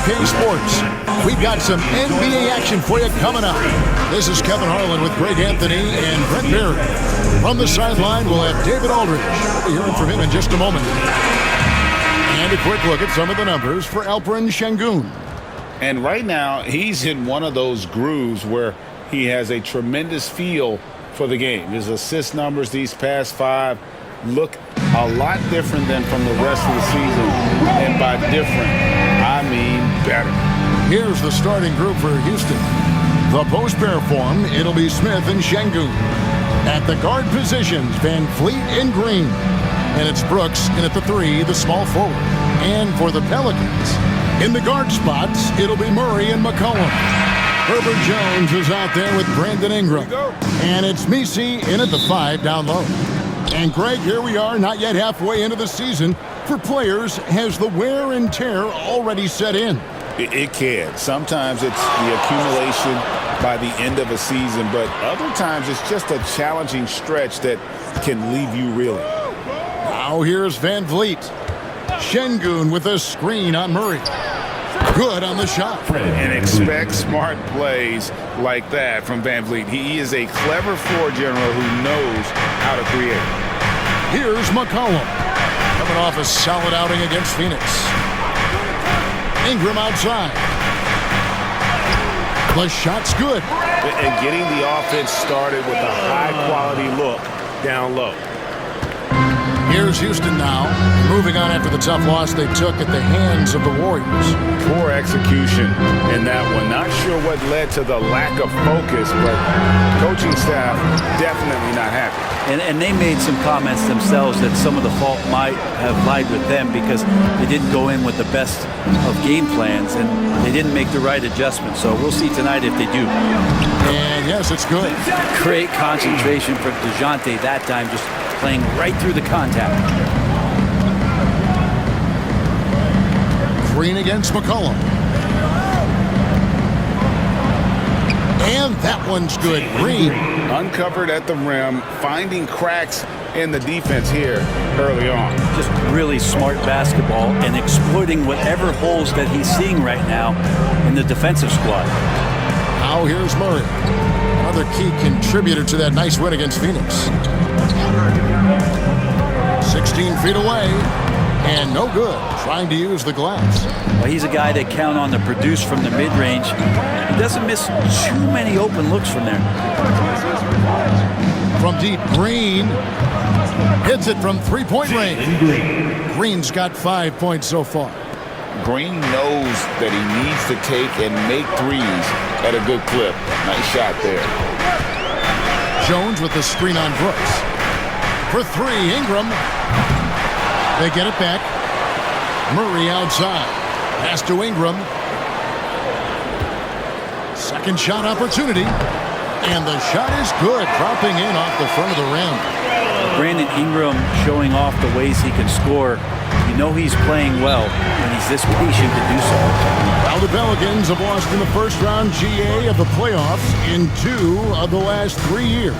2K Sports. We've got some NBA action for you coming up. This is Kevin Harlan with Greg Anthony and Brent Barry. From the sideline, we'll have David Aldridge. We'll be hearing from him in just a moment. And a quick look at some of the numbers for Alperen Sengun. And right now, he's in one of those grooves where he has a tremendous feel for the game. His assist numbers these past 5 look a lot different than from the rest of the season. And by different, I mean better. Here's the starting group for Houston. The post-pair form, it'll be Smith and Sengun. At the guard positions, Van Vliet and Green. And it's Brooks in at the 3, the small forward. And for the Pelicans, in the guard spots, it'll be Murray and McCollum. Herbert Jones is out there with Brandon Ingram. And it's Messi in at the 5 down low. And Greg, here we are, not yet halfway into the season. For players, has the wear and tear already set in? It can. Sometimes it's the accumulation by the end of a season, but other times it's just a challenging stretch that can leave you reeling. Now here's Van Vliet. Sengun with a screen on Murray. Good on the shot. And expect smart plays like that from Van Vliet. He is a clever floor general who knows how to create. Here's McCollum. Coming off a solid outing against Phoenix. Ingram outside. The shot's good. And getting the offense started with a high-quality look down low. Here's Houston now, moving on after the tough loss they took at the hands of the Warriors. Poor execution in that one. Not sure what led to the lack of focus, but coaching staff definitely not happy. And they made some comments themselves that some of the fault might have lied with them because they didn't go in with the best of game plans and they didn't make the right adjustments. So we'll see tonight if they do. And yes, it's good. Great concentration from DeJounte that time, just playing right through the contact. Green against McCollum. And that one's good. Green. Uncovered at the rim, finding cracks in the defense here early on. Just really smart basketball and exploiting whatever holes that he's seeing right now in the defensive squad. Now here's Murray. Another key contributor to that nice win against Phoenix. 16 feet away. And no good, trying to use the glass. Well, he's a guy that count on to produce from the mid-range. He doesn't miss too many open looks from there. From deep, Green hits it from three-point range. Green's got 5 points so far. Green knows that he needs to take and make threes at a good clip. Nice shot there. Jones with the screen on Brooks. For 3, Ingram. They get it back. Murray outside. Pass to Ingram. Second shot opportunity. And the shot is good. Dropping in off the front of the rim. Brandon Ingram showing off the ways he can score. You know he's playing well, and he's this patient to do so. Now the Pelicans have lost in the first round GA of the playoffs in 2 of the last 3 years.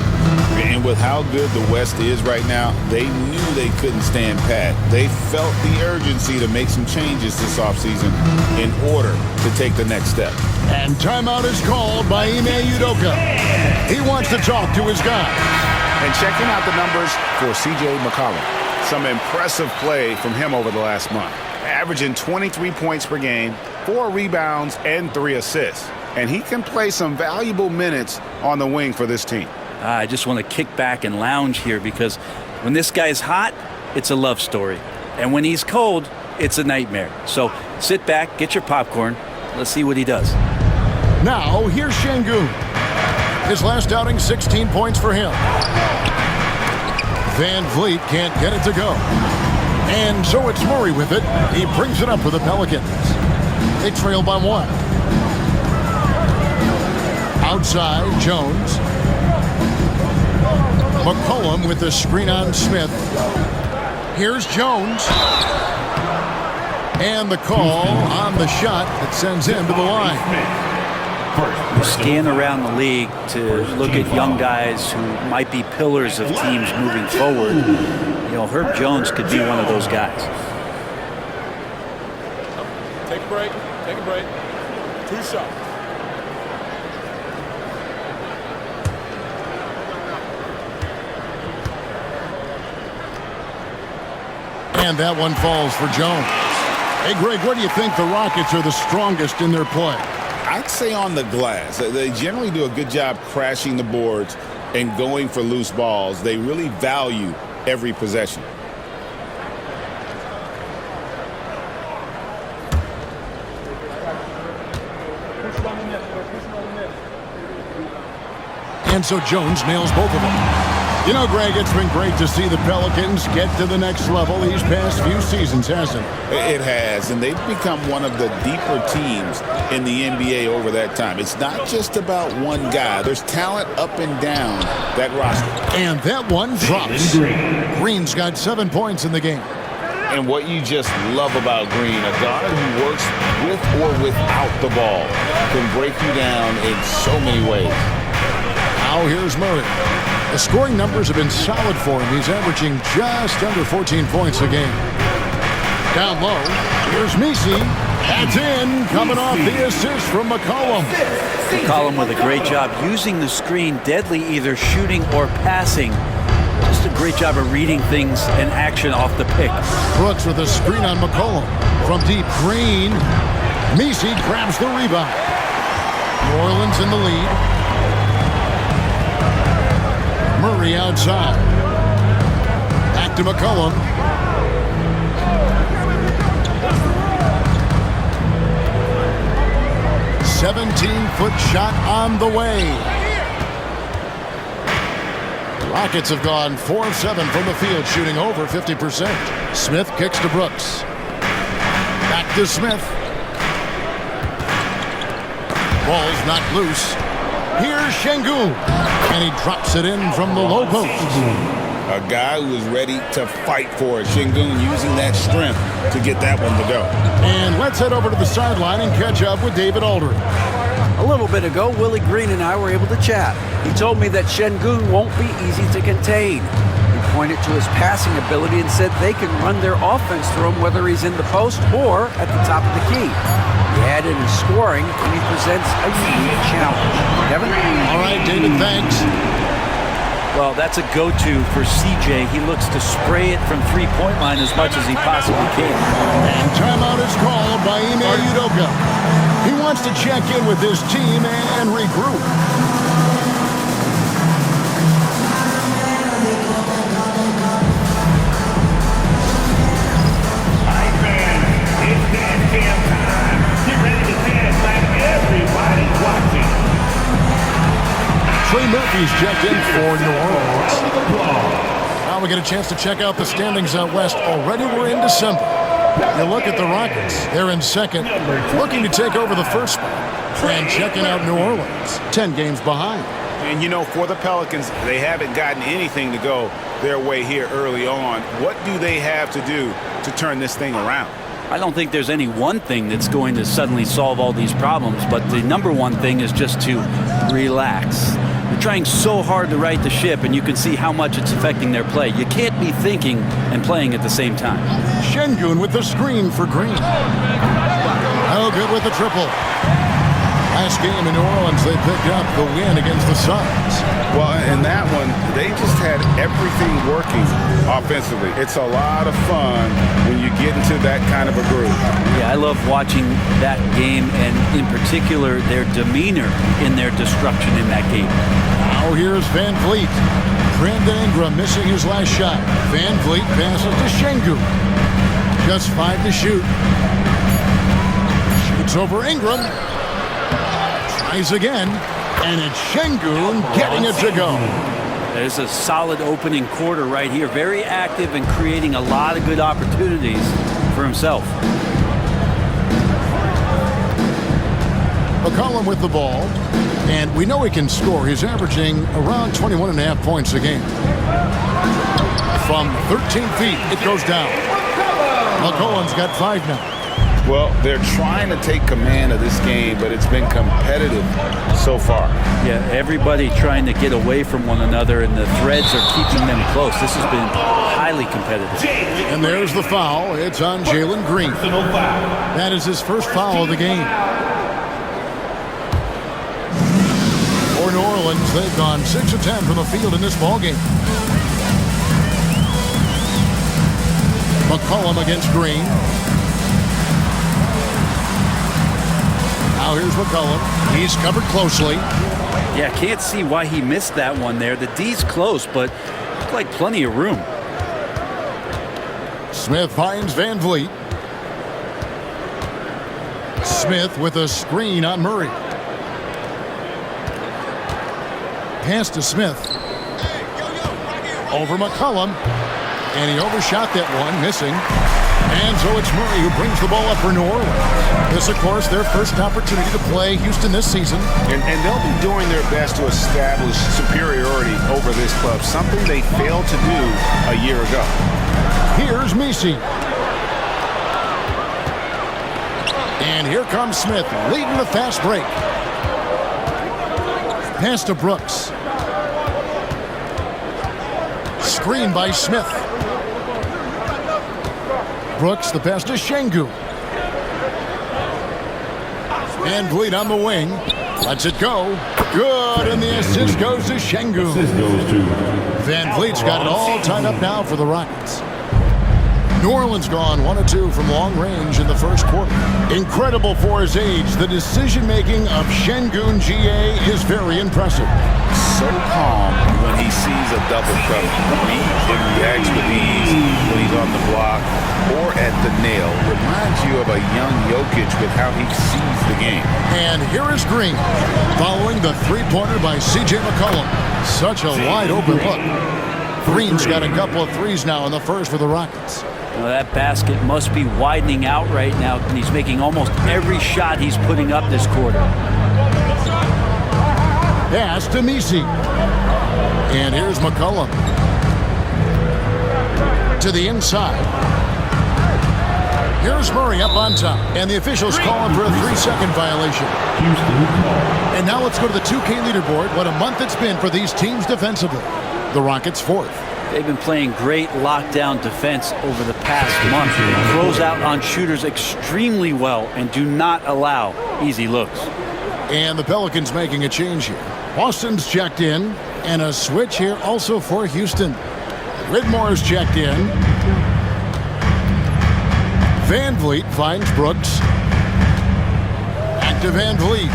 And with how good the West is right now, they knew they couldn't stand pat. They felt the urgency to make some changes this offseason in order to take the next step. And timeout is called by Ime Udoka. He wants to talk to his guy. And checking out the numbers for C.J. McCollum. Some impressive play from him over the last month. Averaging 23 points per game, 4 rebounds, and 3 assists. And he can play some valuable minutes on the wing for this team. I just want to kick back and lounge here because when this guy's hot, it's a love story. And when he's cold, it's a nightmare. So sit back, get your popcorn. Let's see what he does. Now, here's Sengun. His last outing, 16 points for him. Van Vliet can't get it to go. And so it's Murray with it. He brings it up for the Pelicans. They trail by 1. Outside, Jones. McCollum with the screen on Smith. Here's Jones. And the call on the shot that sends him to the line. You scan around the league to look at young guys who might be pillars of teams moving forward. You know, Herb Jones could be one of those guys. Take a break. Take a break. 2 shots. And that one falls for Jones. Hey, Greg, where do you think the Rockets are the strongest in their play? I'd say on the glass. They generally do a good job crashing the boards and going for loose balls. They really value every possession. And so Jones nails both of them. You know, Greg, it's been great to see the Pelicans get to the next level these past few seasons, hasn't it? It has, and they've become one of the deeper teams in the NBA over that time. It's not just about one guy. There's talent up and down that roster. And that one drops. Green's got 7 points in the game. And what you just love about Green, a guy who works with or without the ball, can break you down in so many ways. Now here's Murray. The scoring numbers have been solid for him. He's averaging just under 14 points a game. Down low, here's Messi. That's in, coming off the assist from McCollum. McCollum with a great job using the screen, deadly either shooting or passing. Just a great job of reading things and action off the pick. Brooks with a screen on McCollum. From deep, Green. Messi grabs the rebound. New Orleans in the lead. Murray outside. Back to McCollum. "17-foot shot on the way." The Rockets have gone 4 of 7 from the field, shooting over 50%. Smith kicks to Brooks. Back to Smith. Ball's knocked loose. Here's Şengün, and he drops it in from the low post. A guy who is ready to fight for it. Şengün using that strength to get that one to go. And let's head over to the sideline and catch up with David Aldridge. A little bit ago, Willie Green and I were able to chat. He told me that Şengün won't be easy to contain. He pointed to his passing ability and said they can run their offense through him whether he's in the post or at the top of the key. He added his scoring, and he presents a unique challenge. Kevin? All right, David, thanks. Well, that's a go-to for CJ. He looks to spray it from three-point line as much as he possibly can. And timeout is called by Ime Udoka. He wants to check in with his team and regroup. Trey Murphy's checked in for New Orleans. Now we get a chance to check out the standings out west. Already we're in December. You look at the Rockets. They're in second, looking to take over the first spot. And checking out New Orleans, 10 games behind. And, you know, for the Pelicans, they haven't gotten anything to go their way here early on. What do they have to do to turn this thing around? I don't think there's any one thing that's going to suddenly solve all these problems, but the number one thing is just to relax. They're trying so hard to right the ship, and you can see how much it's affecting their play. You can't be thinking and playing at the same time. Şengün with the screen for Green. No good with the triple. Last game in New Orleans, they picked up the win against the Suns. Well, in that one, they just had everything working offensively. It's a lot of fun when you get into that kind of a groove. Yeah, I love watching that game, and in particular, their demeanor in their destruction in that game. Now here's Van Vliet. Brandon Ingram missing his last shot. Van Vliet passes to Şengün. Just 5 to shoot. Shoots over Ingram. Tries again, and it's Şengün getting it to go. There's a solid opening quarter right here. Very active and creating a lot of good opportunities for himself. McCollum with the ball, and we know he can score. He's averaging around 21.5 points a game. From 13 feet, it goes down. McCollum's got 5 now. Well, they're trying to take command of this game, but it's been competitive so far. Yeah, everybody trying to get away from one another, and the threads are keeping them close. This has been highly competitive. And there's the foul. It's on Jalen Green. That is his first foul of the game. For New Orleans, they've gone 6 of 10 from the field in this ballgame. McCollum against Green. Now here's McCollum. He's covered closely. Yeah, can't see why he missed that one there. The D's close, but looked like plenty of room. Smith finds Van Vliet. Smith with a screen on Murray. Pass to Smith. Over McCollum. And he overshot that one, missing. And so it's Murray who brings the ball up for New Orleans. This, of course, their first opportunity to play Houston this season. And they'll be doing their best to establish superiority over this club, something they failed to do a year ago. Here's Messi. And here comes Smith, leading the fast break. Pass to Brooks. Screen by Smith. Brooks, the pass to Şengün. Van Vliet on the wing. Lets it go. Good, and the assist goes to Şengün. Van Vliet's got it all tied up now for the Rockets. New Orleans gone 1 of 2 from long range in the first quarter. Incredible for his age. The decision-making of Şengün GA is very impressive. So calm when he sees a double cover. He reacts with ease when he's on the block or at the nail. Reminds you of a young Jokic with how he sees the game. And here is Green, following the three-pointer by C.J. McCollum. Such a wide-open look. Green's got a couple of threes now in the first for the Rockets. Well, that basket must be widening out right now, and he's making almost every shot he's putting up this quarter. Pass to Messi. And here's McCollum. To the inside. Here's Murray up on top. And the officials call him for a 3-second violation. And now let's go to the 2K leaderboard. What a month it's been for these teams defensively. The Rockets 4th. They've been playing great lockdown defense over the past month. Close out on shooters extremely well and do not allow easy looks. And the Pelicans making a change here. Boston's checked in, and a switch here also for Houston. Whitmore's checked in. Van Vliet finds Brooks. Back to Van Vliet.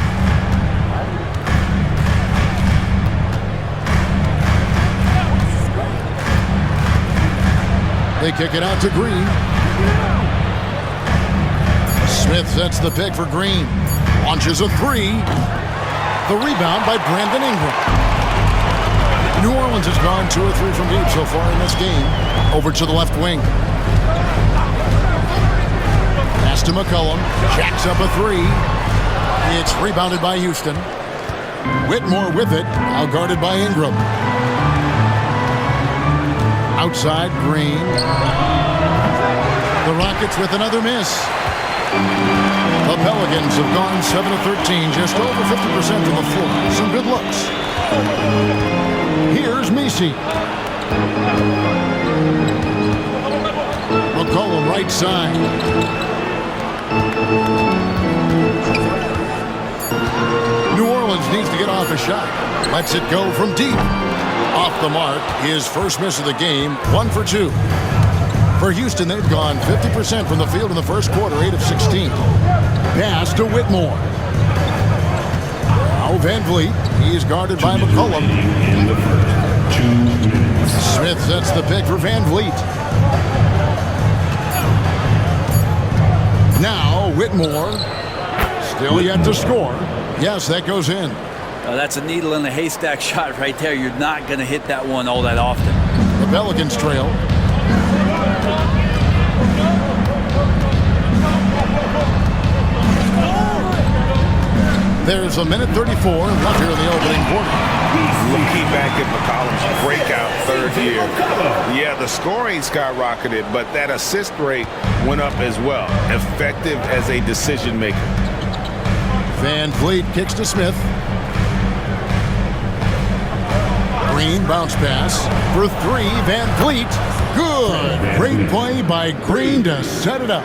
They kick it out to Green. Smith sets the pick for Green. Launches a 3. The rebound by Brandon Ingram. New Orleans has gone 2 or 3 from deep so far in this game. Over to the left wing. Pass to McCollum. Jacks up a 3. It's rebounded by Houston. Whitmore with it. Now guarded by Ingram. Outside, Green. The Rockets with another miss. The Pelicans have gone 7 of 13, just over 50% from the floor. Some good looks. Here's Messi. McCollum right side. New Orleans needs to get off a shot. Lets it go from deep. Off the mark, his first miss of the game, 1 for 2. For Houston, they've gone 50% from the field in the first quarter, 8 of 16. Pass to Whitmore. Now Van Vliet, he's guarded by McCollum. Smith sets the pick for Van Vliet. Now Whitmore, still yet to score. Yes, that goes in. That's a needle in a haystack shot right there. You're not going to hit that one all that often. The Pelicans trail. There's a minute 34 left here in the opening quarter. Looking back at McCollum's breakout third here. Yeah, the scoring skyrocketed, but that assist rate went up as well. Effective as a decision maker. Van Vliet kicks to Smith. Green bounce pass for three. Van Vliet. Good. Great play by Green to set it up.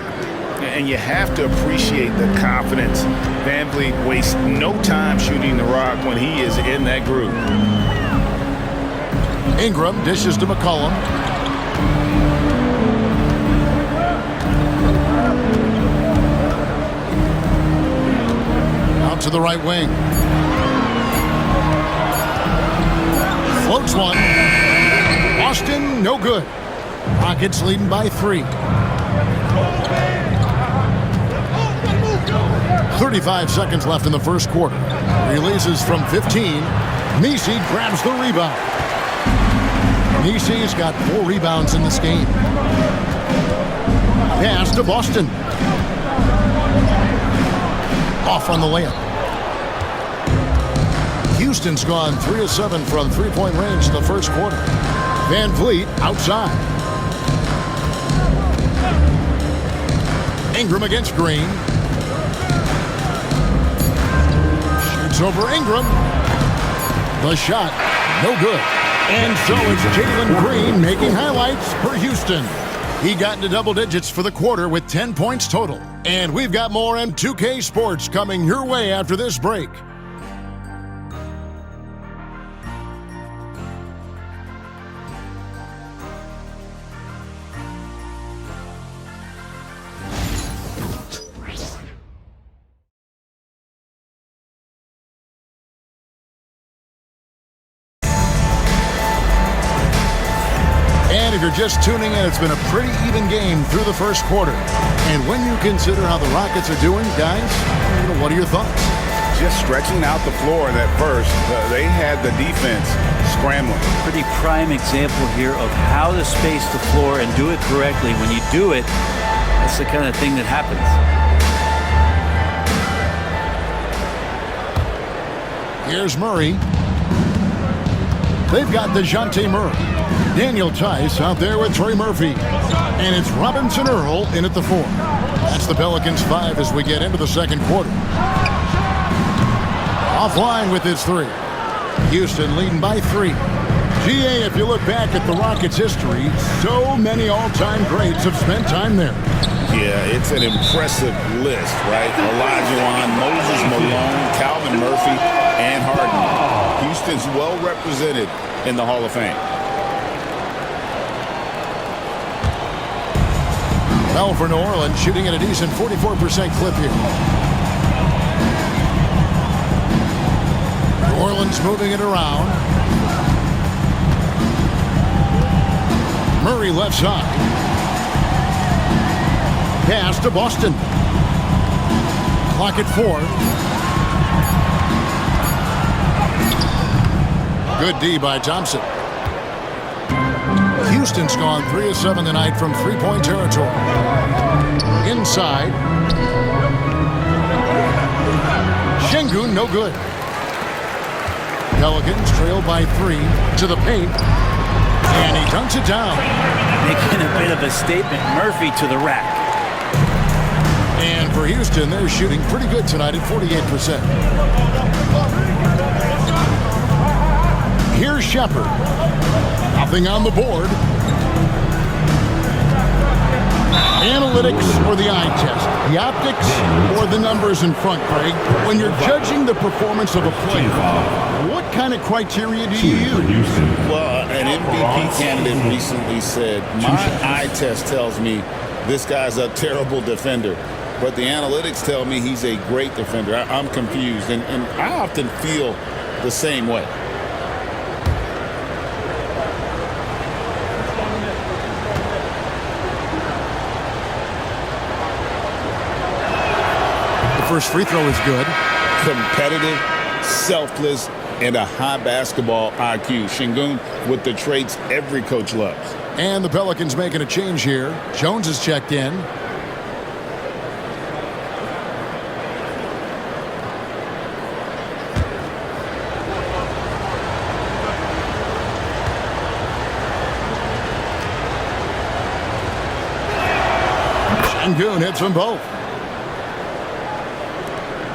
And you have to appreciate the confidence. Van Vliet wastes no time shooting the rock when he is in that groove. Ingram dishes to McCollum. Out to the right wing. Floats one. Austin, no good. Rockets leading by 3. 35 seconds left in the first quarter. Releases from 15. Messi grabs the rebound. Messi's got 4 rebounds in this game. Pass to Boston. Off on the layup. Houston's gone 3 of 7 from three-point range in the first quarter. Van Vliet outside. Ingram against Green. Shoots over Ingram. The shot, no good. And so it's Jalen Green making highlights for Houston. He got into double digits for the quarter with 10 points total. And we've got more M2K Sports coming your way after this break. If you're just tuning in, it's been a pretty even game through the first quarter. And when you consider how the Rockets are doing, guys, what are your thoughts? Just stretching out the floor that first. They had the defense scrambling. Pretty prime example here of how to space the floor and do it correctly. When you do it, that's the kind of thing that happens. Here's Murray. They've got DeJounte Murray. Daniel Tice out there with Trey Murphy. And it's Robinson Earl in at the 4. That's the Pelicans 5 as we get into the second quarter. Offline with his 3. Houston leading by 3. GA, if you look back at the Rockets' history, so many all-time greats have spent time there. Yeah, it's an impressive list, right? Olajuwon, Moses Malone, Calvin Murphy, and Harden. Houston's well represented in the Hall of Fame. Well, for New Orleans, shooting at a decent 44% clip here. New Orleans moving it around. Murray left side. Pass to Boston. Clock at 4. Good D by Thompson. Houston's gone 3 of 7 tonight from three-point territory. Inside. Şengün, no good. Pelicans trail by 3 to the paint. And he dunks it down. Making a bit of a statement. Murphy to the rack. And for Houston, they're shooting pretty good tonight at 48%. Here's Shepherd. Nothing on the board. Analytics or the eye test? The optics or the numbers in front, Craig? When you're judging the performance of a player, what kind of criteria do you use? Well, an MVP candidate recently said, my eye test tells me this guy's a terrible defender, but the analytics tell me he's a great defender. I'm confused, and I often feel the same way. First free throw is good. Competitive, selfless, and a high basketball IQ. Şengün with the traits every coach loves. And the Pelicans making a change here. Jones is checked in. Şengün hits them both.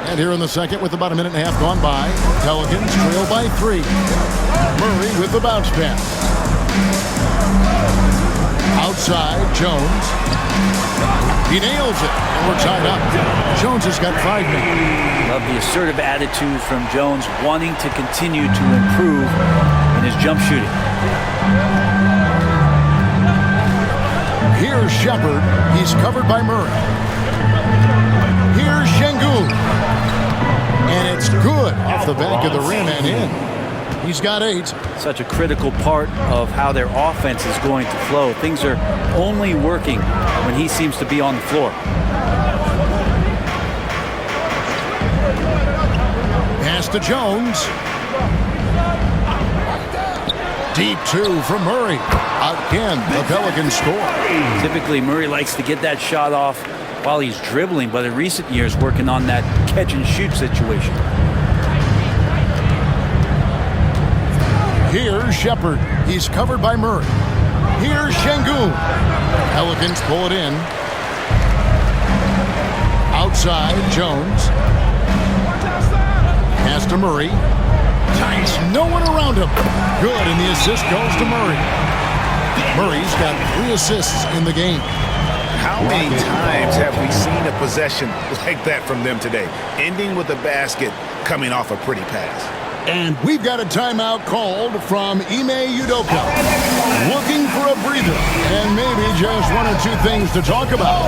And here in the second, with about a minute and a half gone by, Pelicans trail by 3. Murray with the bounce pass. Outside, Jones. He nails it, and we're tied up. Jones has got 5 now. Love the assertive attitude from Jones, wanting to continue to improve in his jump shooting. Here's Shepard. He's covered by Murray. Here's Şengün. And it's good off the back of the rim and in. He's got 8. Such a critical part of how their offense is going to flow. Things are only working when he seems to be on the floor. Pass to Jones. Deep 2 from Murray. Again, the Pelicans score. Typically, Murray likes to get that shot off while he's dribbling, but in recent years, working on that catch-and-shoot situation. Here's Shepard. He's covered by Murray. Here's Şengün. Pelicans pull it in. Outside, Jones. Pass to Murray. Tice, no one around him. Good, and the assist goes to Murray. Murray's got 3 assists in the game. How many times have we seen a possession like that from them today? Ending with a basket, coming off a pretty pass. And we've got a timeout called from Ime Udoka. Looking for a breather and maybe just 1 or 2 things to talk about.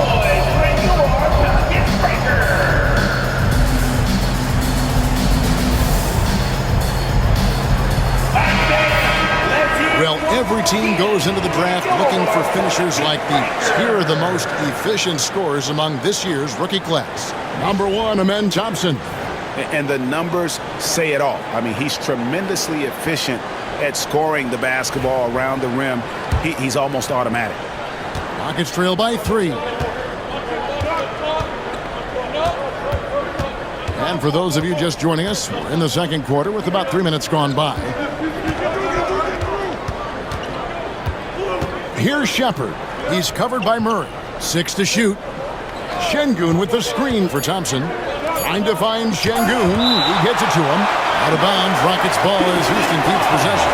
Well, every team goes into the draft looking for finishers like these. Here are the most efficient scorers among this year's rookie class. Number 1, Amen Thompson. And the numbers say it all. I mean, he's tremendously efficient at scoring the basketball around the rim. He's almost automatic. Rockets trail by 3. And for those of you just joining us, we're in the second quarter with about 3 minutes gone by. Here's Shepard. He's covered by Murray. 6 to shoot. Şengün with the screen for Thompson. Trying to find Şengün. He gets it to him. Out of bounds. Rockets ball as Houston keeps possession.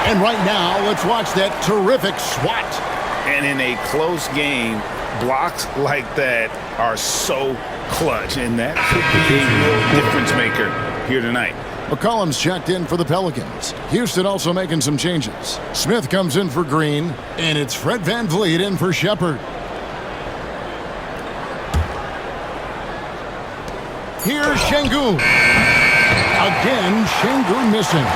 And right now, let's watch that terrific swat. And in a close game, blocks like that are so clutch, and that could be a real difference maker here tonight. McCollum's checked in for the Pelicans. Houston also making some changes. Smith comes in for Green, and it's Fred VanVleet in for Shepard. Here's Şengün. Again, Şengün missing.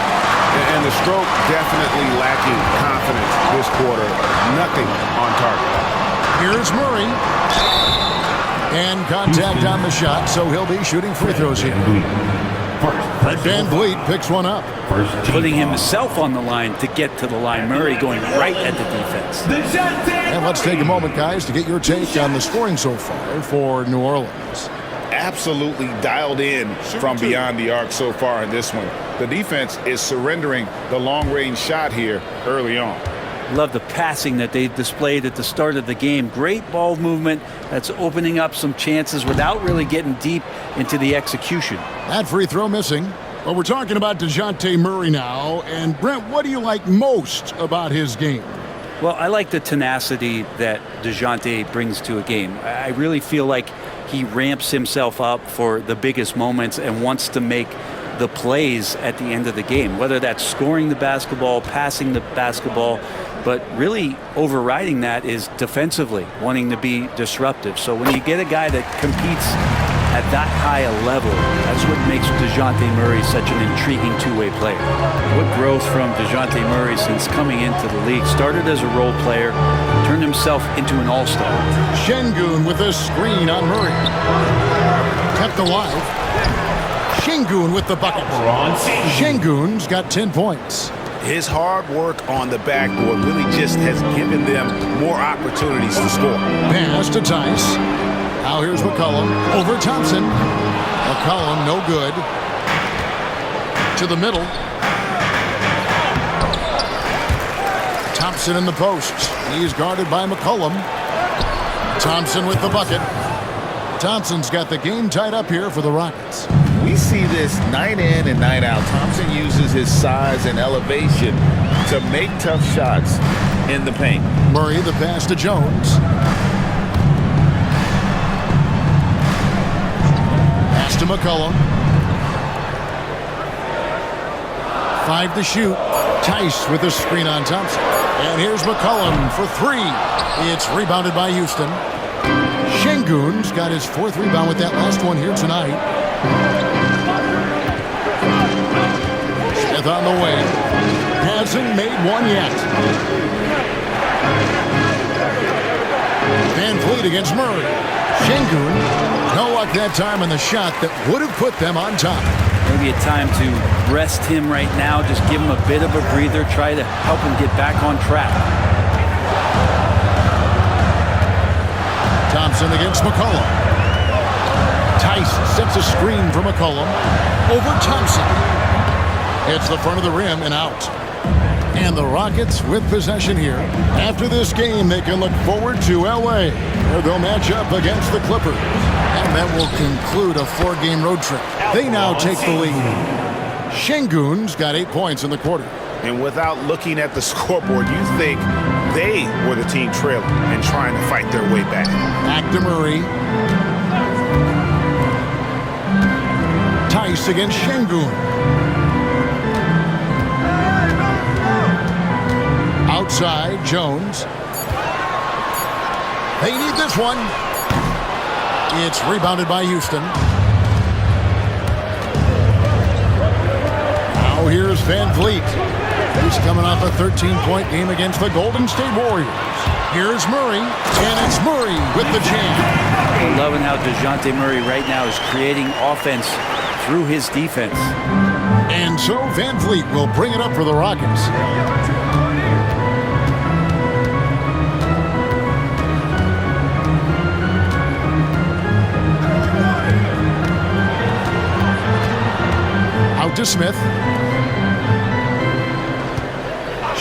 And the stroke definitely lacking confidence this quarter. Nothing on target. Here's Murray. And contact on the shot, so he'll be shooting free throws here. Fred VanVleet picks one up. Putting himself on the line to get to the line. Murray going right at the defense. And let's take a moment, guys, to get your take on the scoring so far for New Orleans. Absolutely dialed in from beyond the arc so far in this one. The defense is surrendering the long-range shot here early on. Love the passing that they displayed at the start of the game. Great ball movement that's opening up some chances without really getting deep into the execution. That free throw missing. Well, we're talking about DeJounte Murray now. And, Brent, what do you like most about his game? Well, I like the tenacity that DeJounte brings to a game. I really feel like he ramps himself up for the biggest moments and wants to make the plays at the end of the game, whether that's scoring the basketball, passing the basketball, but really overriding that is defensively, wanting to be disruptive. So when you get a guy that competes at that high a level, that's what makes DeJounte Murray such an intriguing two-way player. What growth from DeJounte Murray since coming into the league. Started as a role player, turned himself into an all-star. Şengün with a screen on Murray. Kept alive. Şengün with the bucket. Şengün's got 10 points. His hard work on the backboard really just has given them more opportunities to score. Pass to Tice. Now here's McCollum over Thompson. McCollum no good. To the middle. Thompson in the post. He's guarded by McCollum. Thompson with the bucket. Thompson's got the game tied up here for the Rockets. We see this night in and night out. Thompson uses his size and elevation to make tough shots in the paint. Murray the pass to Jones. Pass to McCollum. 5 to shoot. Tice with the screen on Thompson. And here's McCollum for 3. It's rebounded by Houston. Şengün's got his 4th rebound with that last one here tonight. Smith on the way. Hasn't made one yet. Van Fleet against Murray. Şengün, no luck that time on the shot that would have put them on top. Maybe a time to rest him right now. Just give him a bit of a breather. Try to help him get back on track. Thompson against McCollum. Tice sets a screen for McCollum. Over Thompson. Hits the front of the rim and out. And the Rockets with possession here. After this game, they can look forward to L.A., where they'll match up against the Clippers. And that will conclude a 4-game road trip. They now take the lead. Şengün's got 8 points in the quarter. And without looking at the scoreboard, you think they were the team trailing and trying to fight their way back. Back to Murray. Tice against Şengün. Outside, Jones. They need this one. It's rebounded by Houston. Now here's Van Fleet. He's coming off a 13-point game against the Golden State Warriors. Here's Murray, and it's Murray with the jam. I'm loving how DeJounte Murray right now is creating offense through his defense. And so Van Fleet will bring it up for the Rockets. Out to Smith.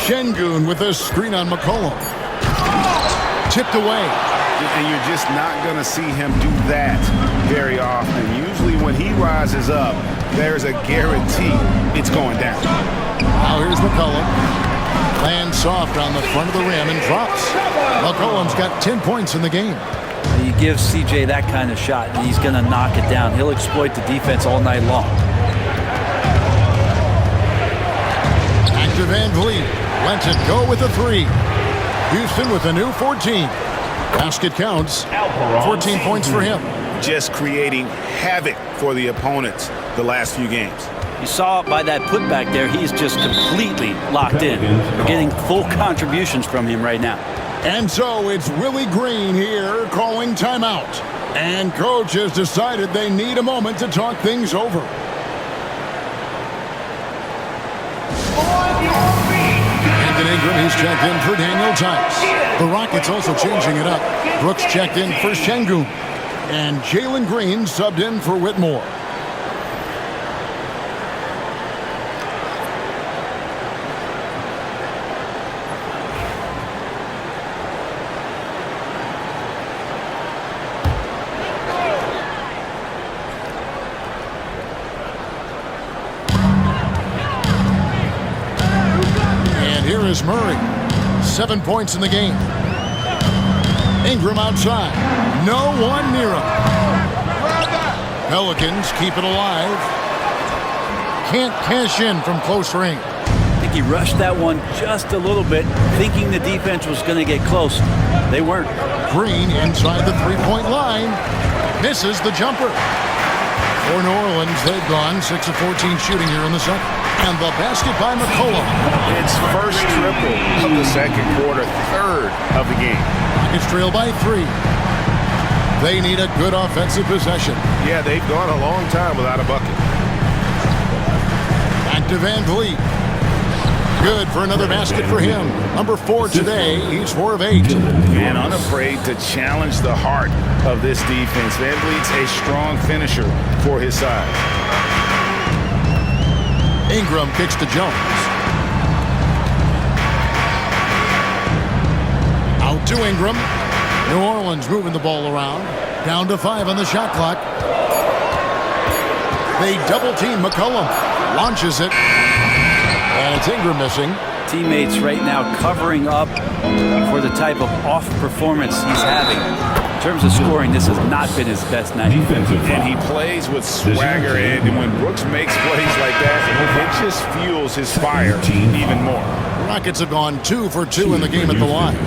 Şengün with a screen on McCollum. Tipped away. And you're just not going to see him do that very often. Usually when he rises up, there's a guarantee it's going down. Now here's McCollum. Lands soft on the front of the rim and drops. McCollum's got 10 points in the game. You give CJ that kind of shot, and he's going to knock it down. He'll exploit the defense all night long. Back to Van Vliet. Lets it go with a 3. Houston with a new 14. Basket counts. 14 points for him. Just creating havoc for the opponents the last few games. You saw it by that putback there. He's just completely locked in. We're getting full contributions from him right now. And so it's Willie Green here calling timeout. And coach has decided they need a moment to talk things over. Ingram, he's checked in for Daniel Tice. The Rockets also changing it up. Brooks checked in for Şengün. And Jalen Green subbed in for Whitmore. Is Murray. 7 points in the game. Ingram outside. No one near him. Pelicans keep it alive. Can't cash in from close range. I think he rushed that one just a little bit, thinking the defense was going to get close. They weren't. Green inside the three-point line. Misses the jumper. For New Orleans, they've gone 6 of 14 shooting here in the second. And the basket by McCollum. It's first triple of the second quarter, third of the game. Rockets trail by 3. They need a good offensive possession. Yeah, they've gone a long time without a bucket. Back to Van Vliet. Good for another basket for him. Number 4 today. He's 4 of 8. And unafraid to challenge the heart of this defense. Van Vliet's a strong finisher for his size. Ingram kicks to Jones. Out to Ingram. New Orleans moving the ball around. Down to 5 on the shot clock. They double team McCollum. Launches it. And it's Ingram missing. Teammates right now covering up for the type of off performance he's having. In terms of scoring, this has not been his best night. And he plays with swagger, and when Brooks makes plays like that, it just fuels his fire even more. Rockets have gone 2 for 2 in the game at the line.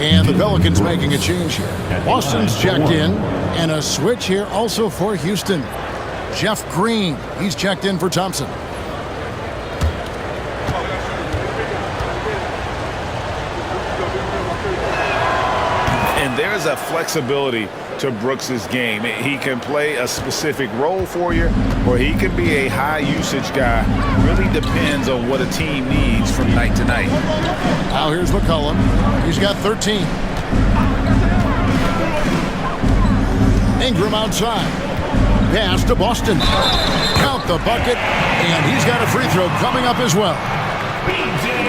And the Pelicans making a change here. Boston's checked in, and a switch here also for Houston. Jeff Green, he's checked in for Thompson. And there's a flexibility to Brooks's game. He can play a specific role for you, or he can be a high-usage guy. Really depends on what a team needs from night to night. Now here's McCollum. He's got 13. Ingram outside. Pass to Boston. Count the bucket, and he's got a free throw coming up as well.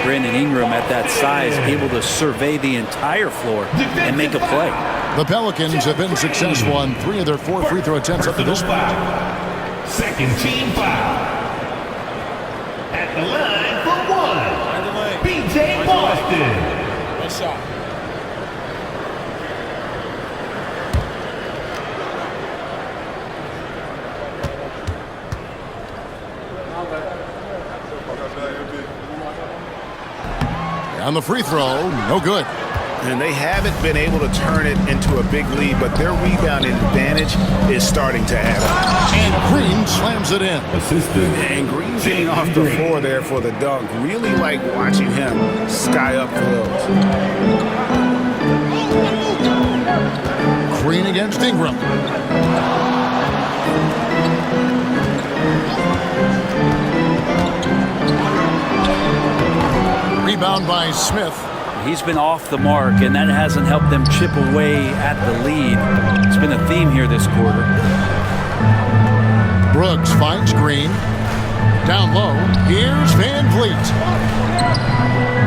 Brandon Ingram at that size, able to survey the entire floor and make a play. The Pelicans have been successful on 3 of their 4 free throw attempts up to this point. Second team foul. At the line for 1. B.J. Boston. Nice shot. On the free throw, no good. And they haven't been able to turn it into a big lead, but their rebounding advantage is starting to add up. And Green slams it in. And Green's getting off the floor there for the dunk. Really like watching him sky up for those. Green against Ingram. Rebound by Smith. He's been off the mark, and that hasn't helped them chip away at the lead. It's been a theme here this quarter. Brooks finds Green. Down low, here's Van Vliet.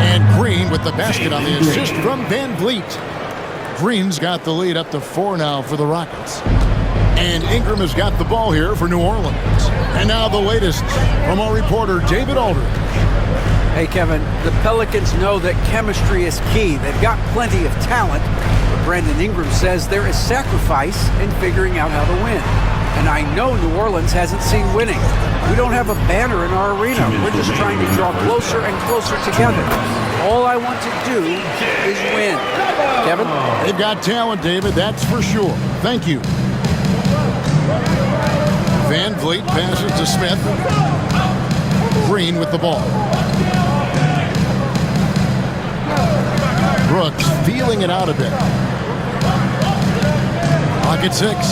And Green with the basket on the assist from Van Vliet. Green's got the lead up to 4 now for the Rockets. And Ingram has got the ball here for New Orleans. And now the latest from our reporter, David Aldridge. Hey, Kevin, the Pelicans know that chemistry is key. They've got plenty of talent, but Brandon Ingram says there is sacrifice in figuring out how to win. And I know New Orleans hasn't seen winning. We don't have a banner in our arena. We're just trying to draw closer and closer together. All I want to do is win. Kevin? They've got talent, David, that's for sure. Thank you. Van Vliet passes to Smith. Green with the ball. Brooks feeling it out a bit. Pocket 6.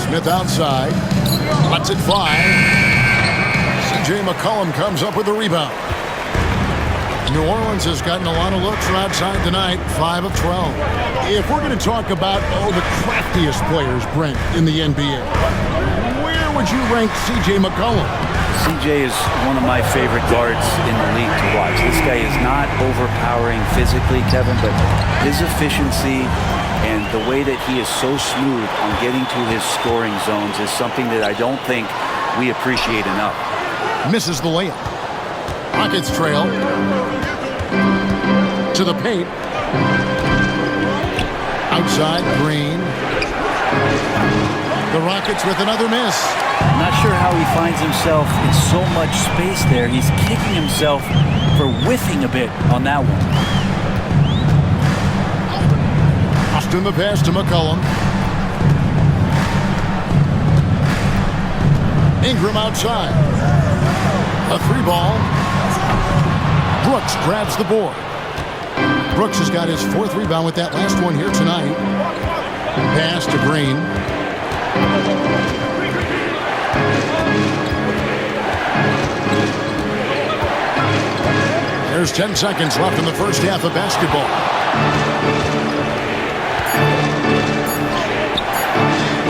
Smith outside. Lets it fly. C.J. McCollum comes up with the rebound. New Orleans has gotten a lot of looks from outside tonight. 5 of 12. If we're going to talk about, the craftiest players, Brent, in the NBA, where would you rank C.J. McCollum? CJ is one of my favorite guards in the league to watch. This guy is not overpowering physically, Kevin, but his efficiency and the way that he is so smooth on getting to his scoring zones is something that I don't think we appreciate enough. Misses the layup. Rockets trail. To the paint. Outside, Green. The Rockets with another miss. I'm not sure how he finds himself in so much space there. He's kicking himself for whiffing a bit on that one. Austin the pass to McCollum. Ingram outside. A 3 ball. Brooks grabs the board. Brooks has got his 4th rebound with that last one here tonight. Pass to Green. There's 10 seconds left in the first half of basketball.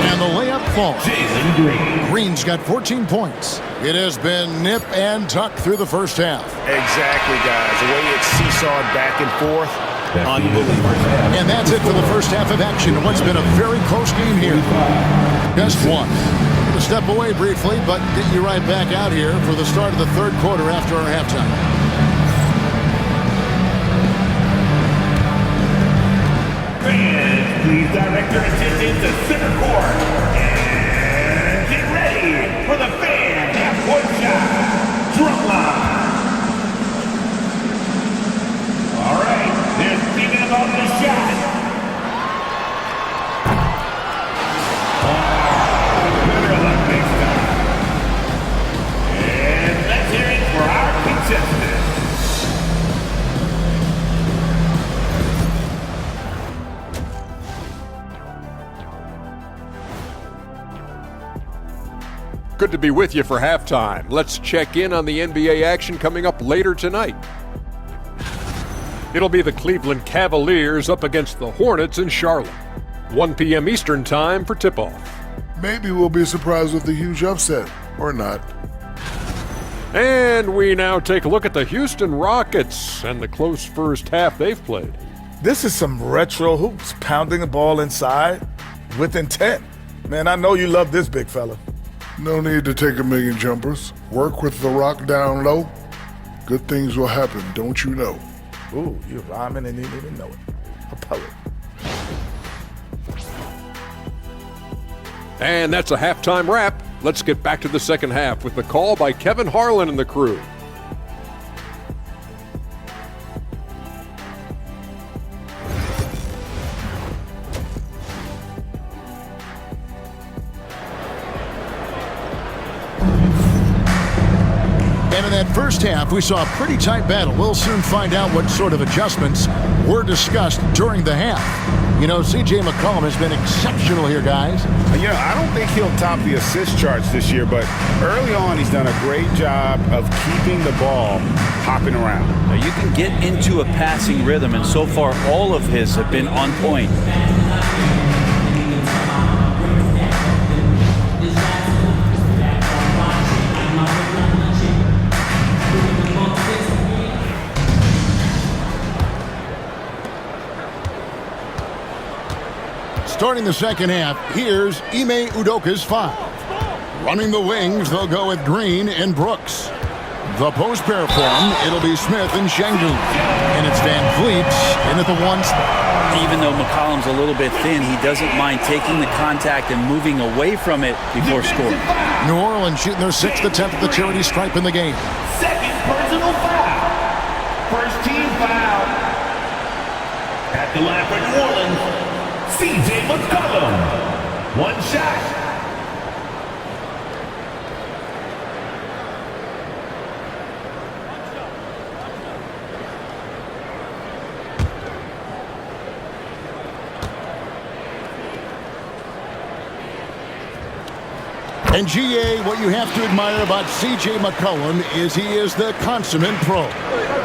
And the layup ball. Jalen Green. Green's got 14 points. It has been nip and tuck through the first half. Exactly, guys. The way it's seesawed back and forth, unbelievable. And that's it for the first half of action in what's been a very close game here. Best one. We'll step away briefly, but get you right back out here for the start of the third quarter after our halftime. Fans, please direct your attention to center court. And get ready for the fan half-court shot. Drum line. All right, they're thinking about the shot. Better luck next time. And let's hear it for our contestant. Good to be with you for halftime. Let's check in on the NBA action coming up later tonight. It'll be the Cleveland Cavaliers up against the Hornets in Charlotte. 1 p.m. Eastern time for tip-off. Maybe we'll be surprised with a huge upset, or not. And we now take a look at the Houston Rockets and the close first half they've played. This is some retro hoops, pounding the ball inside with intent. Man, I know you love this big fella. No need to take a million jumpers. Work with the rock down low. Good things will happen, don't you know? Ooh, you're rhyming and you didn't even know it. A poet. And that's a halftime wrap. Let's get back to the second half with the call by Kevin Harlan and the crew. And in that first half, we saw a pretty tight battle. We'll soon find out what sort of adjustments were discussed during the half. You know, C.J. McCollum has been exceptional here, guys. You know, I don't think he'll top the assist charts this year, but early on he's done a great job of keeping the ball hopping around. Now, you can get into a passing rhythm, and so far all of his have been on point. Starting the second half, here's Ime Udoka's foul. Running the wings, they'll go with Green and Brooks. The post pair form, it'll be Smith and Şengün. And it's Van Vliet in at the one spot. Even though McCollum's a little bit thin, he doesn't mind taking the contact and moving away from it before scoring. New Orleans shooting their 6th attempt at the charity stripe in the game. Second personal foul. First team foul. At the line for New Orleans, C.J. McCollum. One shot. And GA, what you have to admire about C.J. McCollum is he is the consummate pro.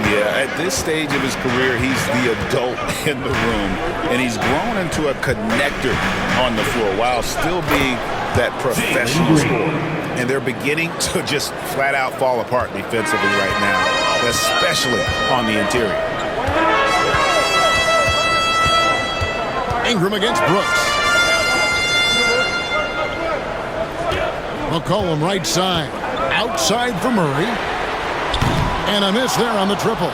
Yeah, at this stage of his career, he's the adult in the room, and he's grown into a connector on the floor while still being that professional scorer. And they're beginning to just flat out fall apart defensively right now, especially on the interior. Ingram against Brooks. McCollum right side. Outside for Murray. And a miss there on the triple.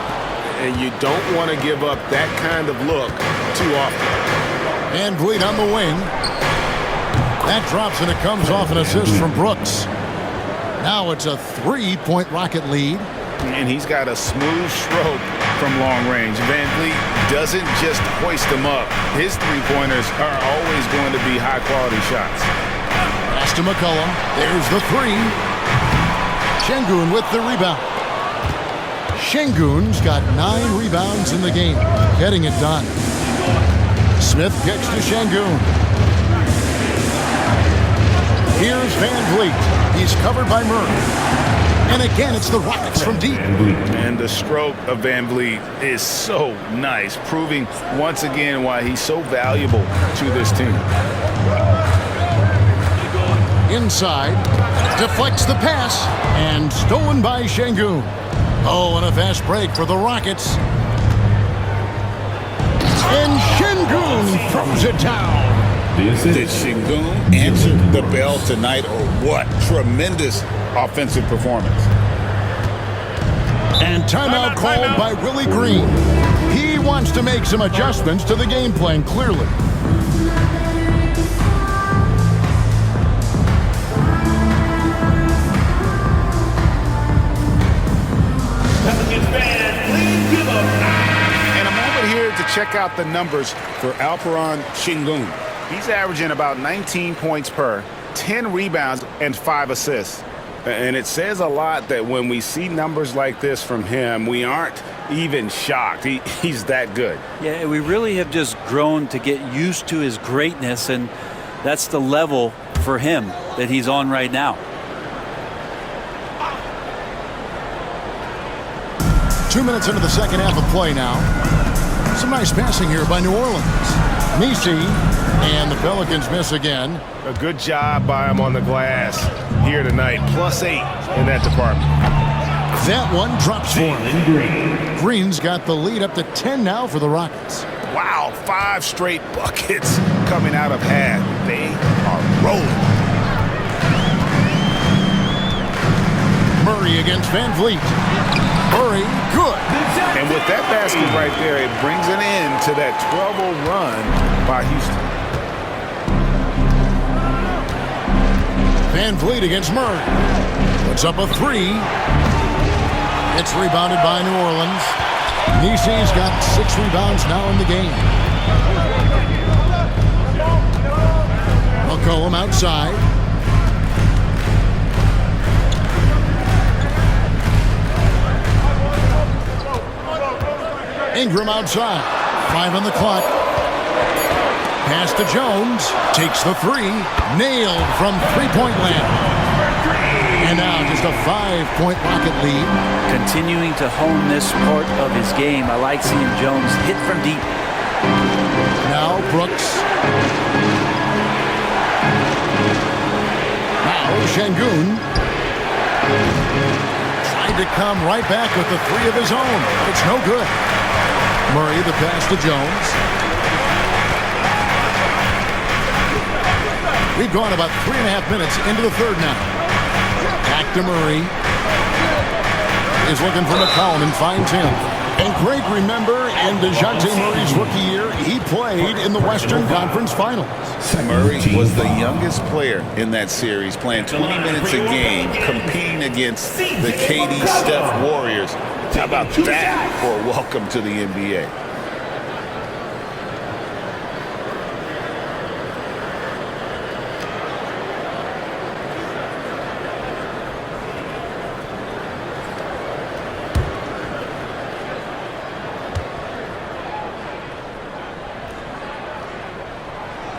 And you don't want to give up that kind of look too often. Van Vliet on the wing. That drops and it comes off an assist from Brooks. Now it's a 3-point Rocket lead. And he's got a smooth stroke from long range. Van Vliet doesn't just hoist them up. His three-pointers are always going to be high-quality shots. Pass to McCollum. There's the three. Şengün with the rebound. Şengün's got 9 rebounds in the game, getting it done. Smith kicks to Şengün. Here's Van Vliet. He's covered by Murray. And again, it's the Rockets from deep. And the stroke of Van Vliet is so nice, proving once again why he's so valuable to this team. Inside. Deflects the pass. And stolen by Şengün. Oh, and a fast break for the Rockets. And Şengün throws it down. Did Şengün answer the bell tonight or what? Tremendous offensive performance. And timeout called by Willie Green. He wants to make some adjustments to the game plan, clearly. Pelicans fans, please give up. And a moment here to check out the numbers for Alperen Şengün. He's averaging about 19 points per, 10 rebounds, and 5 assists. And it says a lot that when we see numbers like this from him, we aren't even shocked. He's that good. Yeah, we really have just grown to get used to his greatness, and that's the level for him that he's on right now. Two minutes into the second half of play now. Some nice passing here by New Orleans. Messi, and the Pelicans miss again. A good job by him on the glass here tonight. +8 in that department. That one drops for him. Green's got the lead up to 10 now for the Rockets. Wow, 5 straight buckets coming out of half. They are rolling. Murray against Van Vliet. Murray, good. And with that basket right there, it brings an end to that 12-0 run by Houston. Van Vliet against Murray. Puts up a 3. It's rebounded by New Orleans. Messi's got 6 rebounds now in the game. McCollum outside. Ingram outside. 5 on the clock. Pass to Jones. Takes the 3. Nailed from three-point land. And now just a 5-point Rocket lead. Continuing to hone this part of his game. I like seeing Jones hit from deep. Now Brooks. Now Şengün. Tried to come right back with the 3 of his own. It's no good. Murray, the pass to Jones. We've gone about 3.5 minutes into the third now. Back to Murray. Is looking for McCollum and finds him. And Greg, remember, in DeJounte Murray's rookie year, he played in the Western Conference Finals. Murray was the youngest player in that series, playing 20 minutes a game, competing against the KD Steph Warriors. How about that for a welcome to the NBA?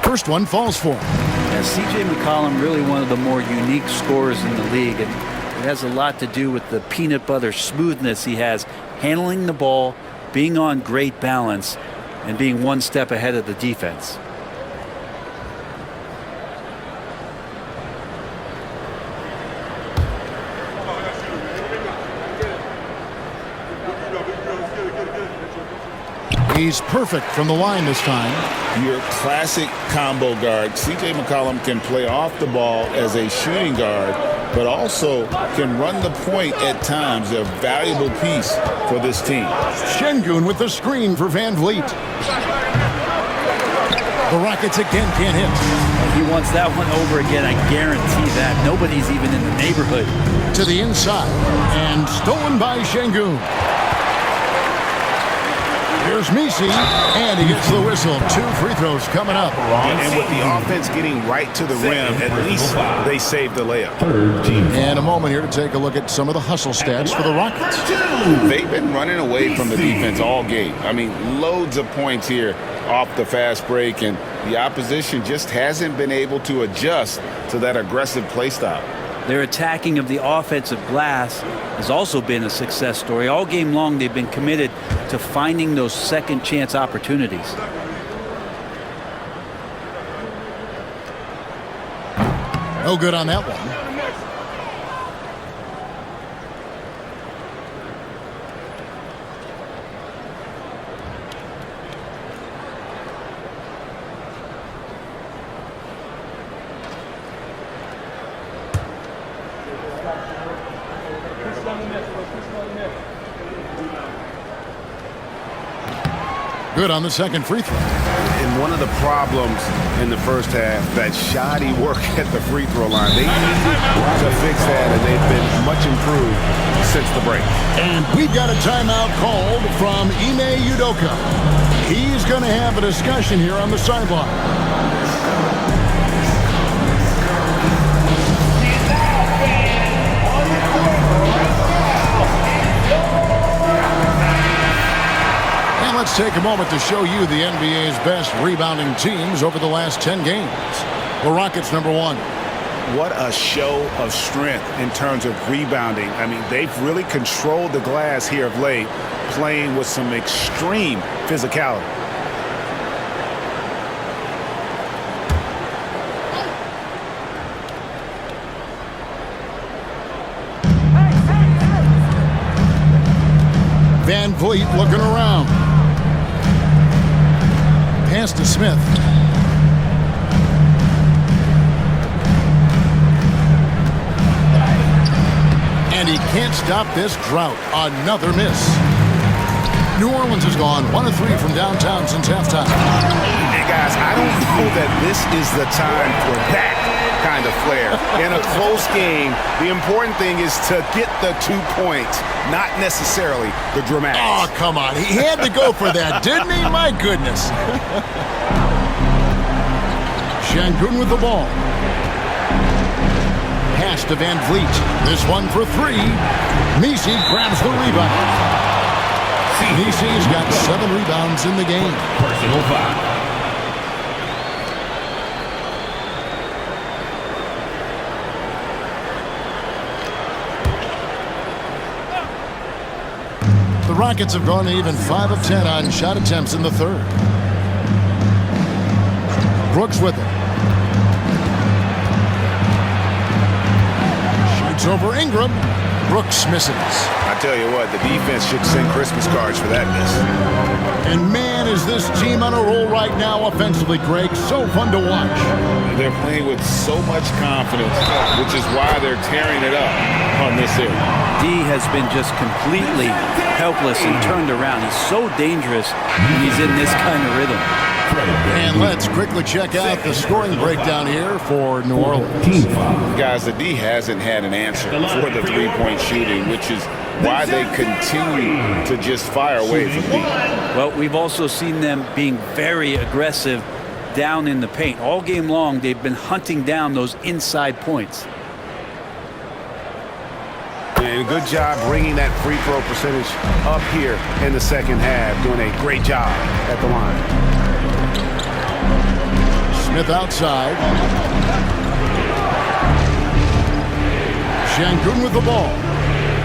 First one falls for him. Yeah, C.J. McCollum, really one of the more unique scorers in the league, and it has a lot to do with the peanut butter smoothness he has, handling the ball, being on great balance, and being one step ahead of the defense. He's perfect from the line this time. Your classic combo guard. C.J. McCollum can play off the ball as a shooting guard, but also can run the point at times. A valuable piece for this team. Şengün with the screen for Van Vliet. The Rockets again can't hit. He wants that one over again, I guarantee that. Nobody's even in the neighborhood. To the inside, and stolen by Şengün. Here's Messi, and he gets the whistle. 2 free throws coming up. And with the offense getting right to the rim, at least they saved the layup. And a moment here to take a look at some of the hustle stats for the Rockets. They've been running away from the defense all game. I mean, loads of points here off the fast break, and the opposition just hasn't been able to adjust to that aggressive play style. Their attacking of the offensive glass has also been a success story. All game long, they've been committed to finding those second chance opportunities. No good on that one. Good on the second free throw. And one of the problems in the first half, that shoddy work at the free throw line. They needed to fix that, and they've been much improved since the break. And we've got a timeout called from Ime Udoka. He's going to have a discussion here on the sideline. Let's take a moment to show you the NBA's best rebounding teams over the last 10 games. The Rockets, #1. What a show of strength in terms of rebounding. I mean, they've really controlled the glass here of late, playing with some extreme physicality. Van Vliet looking around. Pass to Smith. And he can't stop this drought. Another miss. New Orleans has gone 1 of 3 from downtown since halftime. Hey, guys, I don't know that this is the time for that kind of flair. In a close game, the important thing is to get the 2 points, not necessarily the dramatics. Oh, come on. He had to go for that, didn't he? My goodness. Şengün with the ball. Pass to Van Vliet. This one for 3. Messi grabs the rebound. Messi's got 7 rebounds in the game. Personal foul. The Rockets have gone even 5 of 10 on shot attempts in the third. Brooks with it. Shoots over Ingram. Brooks misses. I tell you what, the defense should send Christmas cards for that miss. And man, is this team on a roll right now offensively, Greg. So fun to watch. They're playing with so much confidence, which is why they're tearing it up on this end. D has been just completely helpless and turned around. He's so dangerous when he's in this kind of rhythm. And let's quickly check out the scoring breakdown here for New Orleans. Guys, the D hasn't had an answer for the three-point shooting, which is why they continue to just fire away from D. Well, we've also seen them being very aggressive down in the paint. All game long, they've been hunting down those inside points. And good job bringing that free throw percentage up here in the second half, doing a great job at the line. Smith outside. Şengün with the ball.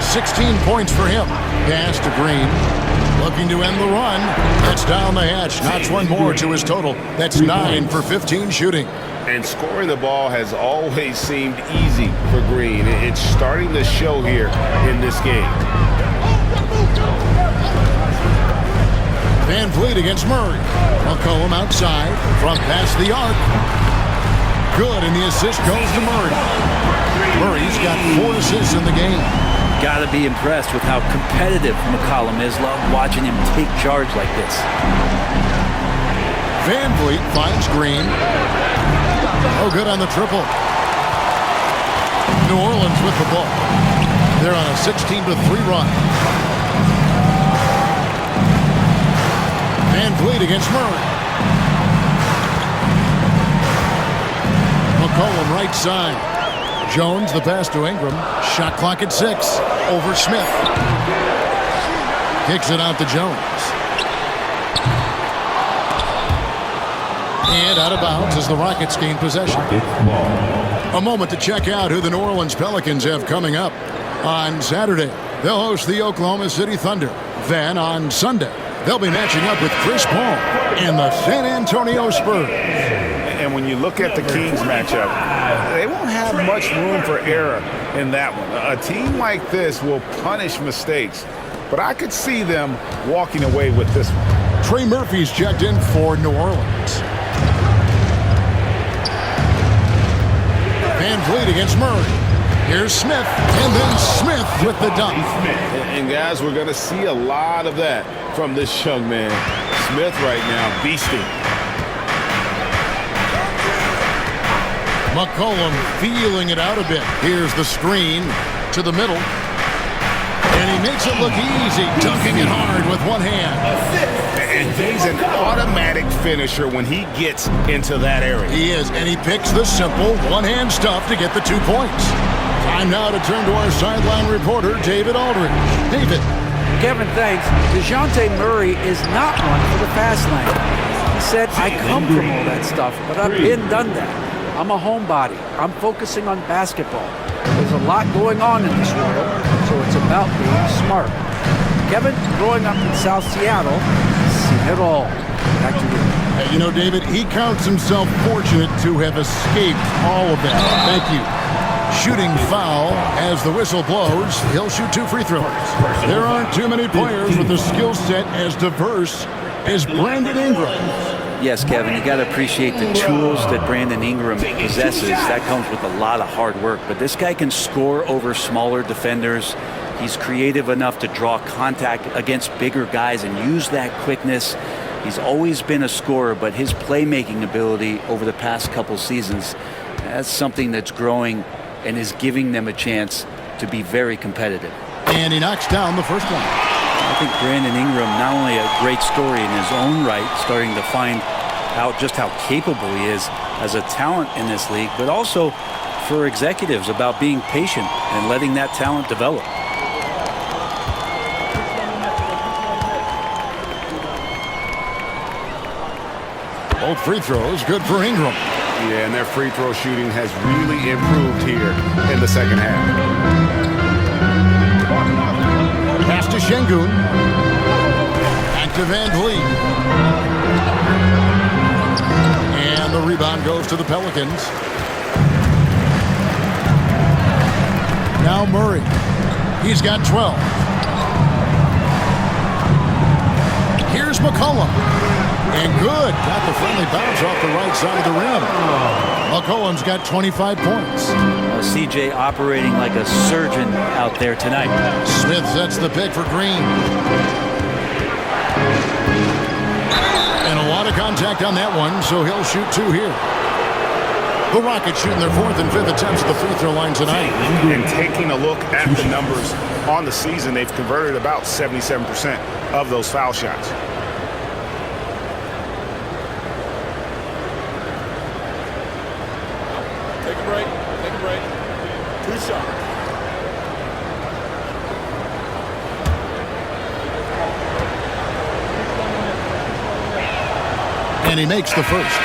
16 points for him. Pass to Green. Looking to end the run. That's down the hatch. Notch one more to his total. That's 9 for 15 shooting. And scoring the ball has always seemed easy for Green. It's starting to show here in this game. Van Vliet against Murray. McCollum outside from past the arc. Good, and the assist goes to Murray. Murray's got 4 assists in the game. Got to be impressed with how competitive McCollum is. Love watching him take charge like this. Van Vliet finds Green. Oh, good on the triple. New Orleans with the ball. They're on a 16-3 run. Van Vliet against Murray. McCollum right side. Jones the pass to Ingram. Shot clock at 6. Over Smith. Kicks it out to Jones. And out of bounds as the Rockets gain possession. A moment to check out who the New Orleans Pelicans have coming up. On Saturday, they'll host the Oklahoma City Thunder. Then on Sunday, they'll be matching up with Chris Paul and the San Antonio Spurs. And when you look at the Kings matchup, they won't have much room for error in that one. A team like this will punish mistakes, but I could see them walking away with this one. Trey Murphy's checked in for New Orleans. Van Vliet against Murray. Here's Smith, and then Smith with the dunk. And guys, we're going to see a lot of that from this young man. Smith right now, beasting. McCollum feeling it out a bit. Here's the screen to the middle. And he makes it look easy, dunking it hard with one hand. And he's an automatic finisher when he gets into that area. He is, and he picks the simple one-hand stuff to get the 2 points. Time now to turn to our sideline reporter, David Aldridge. David. Kevin, thanks. DeJounte Murray is not one for the fast lane. He said, I come from all that stuff, but I've been done that. I'm a homebody. I'm focusing on basketball. There's a lot going on in this world, so it's about being smart. Kevin, growing up in South Seattle, he's seen it all. Back to you. Hey, you know, David, he counts himself fortunate to have escaped all of that. Thank you. Shooting foul as the whistle blows. He'll shoot 2 free throws. There aren't too many players with a skill set as diverse as Brandon Ingram. Yes, Kevin, you got to appreciate the tools that Brandon Ingram possesses. That comes with a lot of hard work. But this guy can score over smaller defenders. He's creative enough to draw contact against bigger guys and use that quickness. He's always been a scorer, but his playmaking ability over the past couple seasons, that's something that's growing and is giving them a chance to be very competitive. And he knocks down the first one. I think Brandon Ingram, not only a great story in his own right, starting to find out just how capable he is as a talent in this league, but also for executives about being patient and letting that talent develop. Both free throws good for Ingram. Yeah, and their free throw shooting has really improved here in the second half. Pass to Şengün. Back to Van Vliet. And the rebound goes to the Pelicans. Now Murray. He's got 12. Here's McCollum. And good. Got the friendly bounce off the right side of the rim. McCollum's got 25 points. CJ operating like a surgeon out there tonight. Smith sets the pick for Green. And a lot of contact on that one, so he'll shoot 2 here. The Rockets shooting their 4th and 5th attempts at the free throw line tonight. And taking a look at the numbers on the season, they've converted about 77% of those foul shots. Take a break. Take a break. 2 shots. And he makes the first.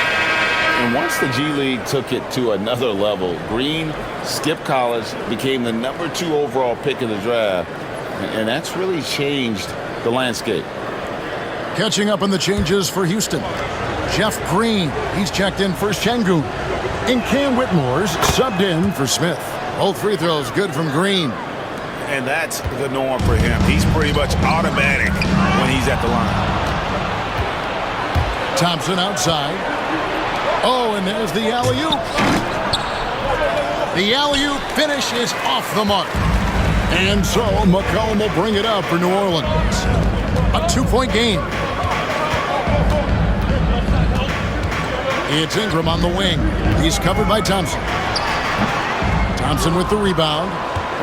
And once the G League took it to another level, Green skipped college, became the #2 overall pick in the draft, and that's really changed the landscape. Catching up on the changes for Houston. Jeff Green, he's checked in for Şengün. And Cam Whitmore's subbed in for Smith. Both free throws good from Green. And that's the norm for him. He's pretty much automatic when he's at the line. Thompson outside. Oh, and there's the alley-oop. The alley-oop finish is off the mark. And so McCollum will bring it up for New Orleans. A 2-point game. It's Ingram on the wing. He's covered by Thompson. Thompson with the rebound.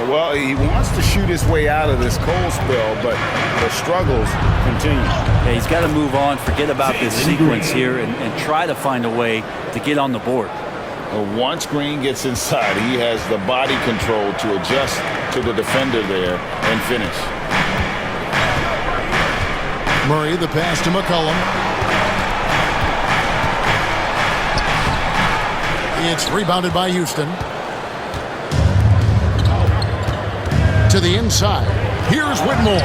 Well, he wants to shoot his way out of this cold spell, but the struggles continue. Yeah, he's got to move on, forget about this sequence here, and try to find a way to get on the board. Well, once Green gets inside, he has the body control to adjust to the defender there and finish. Murray, the pass to McCollum. It's rebounded by Houston. To the inside. Here's Whitmore.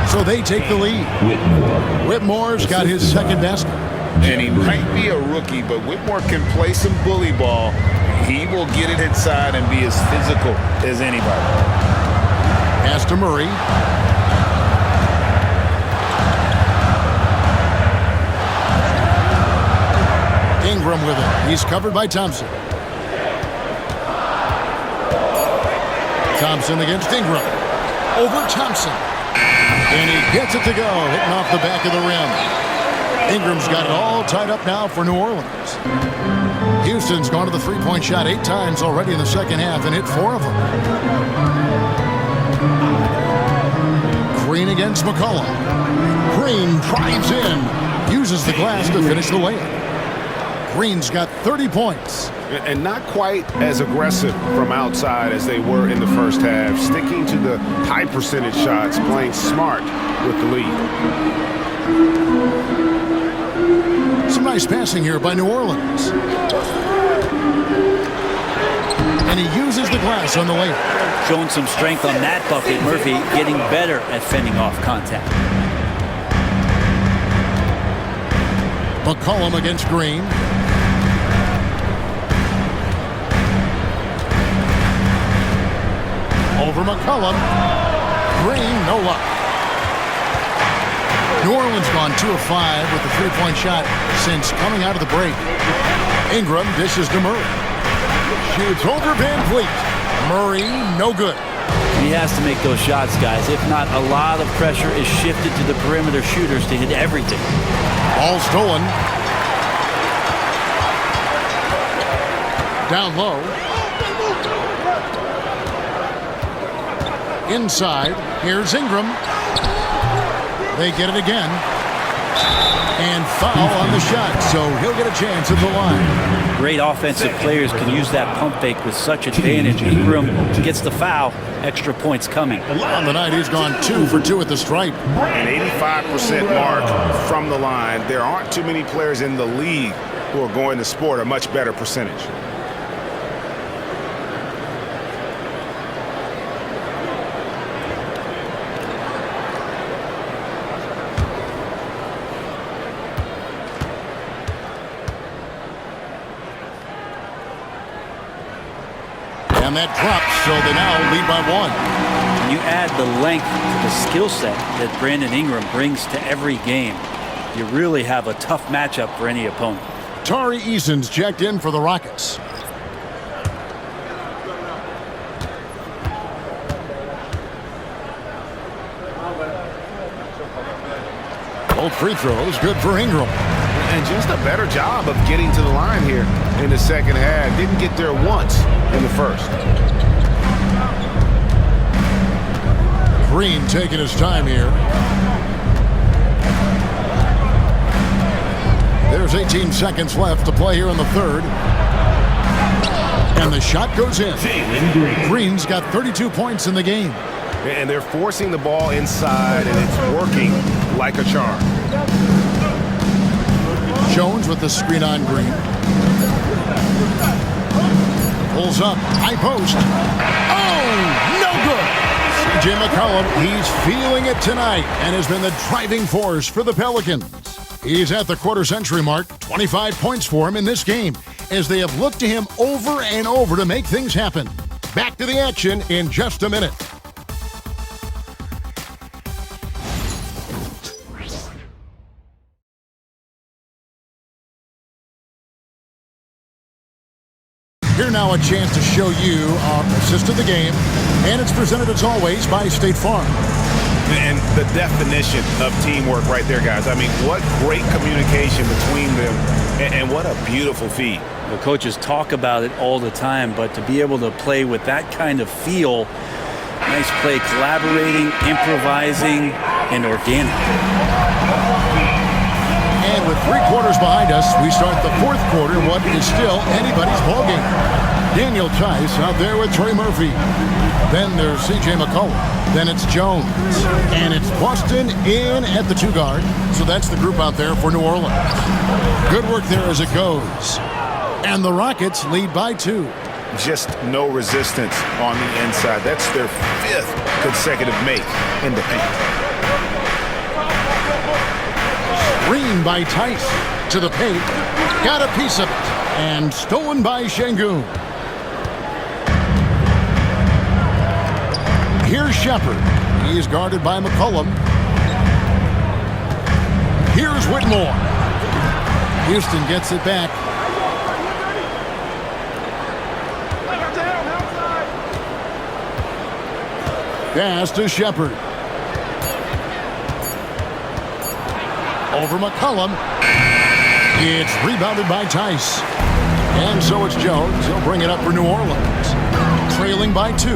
So they take the lead. Whitmore's got his second basket. And he might be a rookie, but Whitmore can play some bully ball. He will get it inside and be as physical as anybody. Pass to Murray. Ingram with it. He's covered by Thompson. Thompson against Ingram. Over Thompson. And he gets it to go, hitting off the back of the rim. Ingram's got it all tied up now for New Orleans. Houston's gone to the three-point shot 8 times already in the second half and hit 4 of them. Green against McCollum. Green drives in. Uses the glass to finish the layup. Green's got 30 points. And not quite as aggressive from outside as they were in the first half. Sticking to the high percentage shots, playing smart with the lead. Some nice passing here by New Orleans. And he uses the glass on the layup. Showing some strength on that bucket. Murphy getting better at fending off contact. McCollum against Green. Over McCollum. Green, no luck. New Orleans gone 2 of 5 with the three-point shot since coming out of the break. Ingram dishes to Murray. Shoots over Van Fleet. Murray, no good. He has to make those shots, guys. If not, a lot of pressure is shifted to the perimeter shooters to hit everything. Ball stolen. Down low. Inside. Here's Ingram. They get it again. And foul on the shot, so he'll get a chance at the line. Great offensive players can use that pump fake with such advantage. Ingram gets the foul. Extra points coming. On the night, he's gone 2 for 2 at the stripe. An 85% mark from the line. There aren't too many players in the league who are going to sport a much better percentage. And that drops, so they now lead by 1. When you add the length to the skill set that Brandon Ingram brings to every game, you really have a tough matchup for any opponent. Tari Eason's checked in for the Rockets. Both free throws good for Ingram. And just a better job of getting to the line here in the second half. Didn't get there once in the first. Green taking his time here. There's 18 seconds left to play here in the third. And the shot goes in. Green's got 32 points in the game. And they're forcing the ball inside, and it's working like a charm. Jones with the screen on Green. Pulls up, high post. Oh, no good. C.J. McCollum, he's feeling it tonight and has been the driving force for the Pelicans. He's at the quarter-century mark, 25 points for him in this game, as they have looked to him over and over to make things happen. Back to the action in just a minute. Here now a chance to show you our assist of the game, and it's presented as always by State Farm. And the definition of teamwork right there, guys. I mean, what great communication between them, and what a beautiful feed. The coaches talk about it all the time, but to be able to play with that kind of feel, nice play, collaborating, improvising, and organic. And with 3 quarters behind us, we start the fourth quarter, what is still anybody's ballgame. Daniel Tice out there with Trey Murphy. Then there's C.J. McCollum. Then it's Jones. And it's Boston in at the 2 guard. So that's the group out there for New Orleans. Good work there as it goes. And the Rockets lead by 2. Just no resistance on the inside. That's their 5th consecutive make in the paint. Screen by Tice to the paint. Got a piece of it. And stolen by Şengün. Here's Shepherd. He is guarded by McCollum. Here's Whitmore. Houston gets it back. Pass to Shepherd. Over McCollum. It's rebounded by Tice. And so it's Jones. He'll bring it up for New Orleans. Trailing by 2.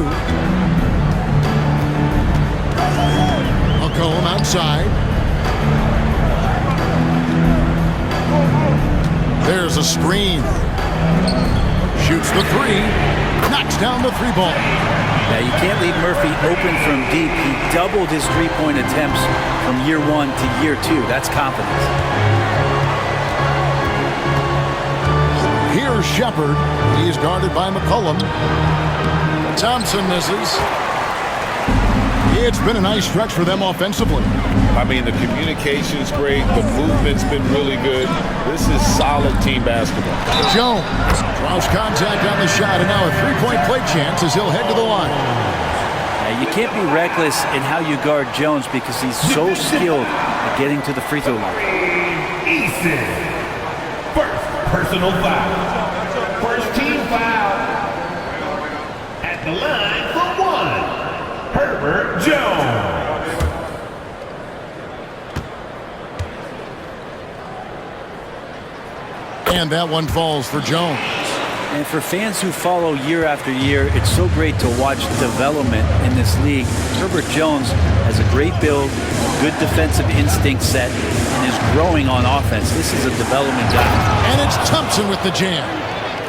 McCollum outside. There's a screen. Shoots the 3. Knocks down the 3 ball. Yeah, you can't leave Murphy open from deep. He doubled his three-point attempts from year 1 to year 2. That's confidence. Here's Shepherd. He's guarded by McCollum. Thompson misses. It's been a nice stretch for them offensively. I mean, the communication's great. The movement's been really good. This is solid team basketball. Jones draws contact on the shot, and now a three-point play chance as he'll head to the line. You can't be reckless in how you guard Jones because he's so skilled at getting to the free throw line. Easton. First personal foul. First team foul. At the line for 1. Herbert Jones. And that one falls for Jones. And for fans who follow year after year, it's so great to watch development in this league. Herbert Jones has a great build, good defensive instinct set, and is growing on offense. This is a development guy. And it's Thompson with the jam.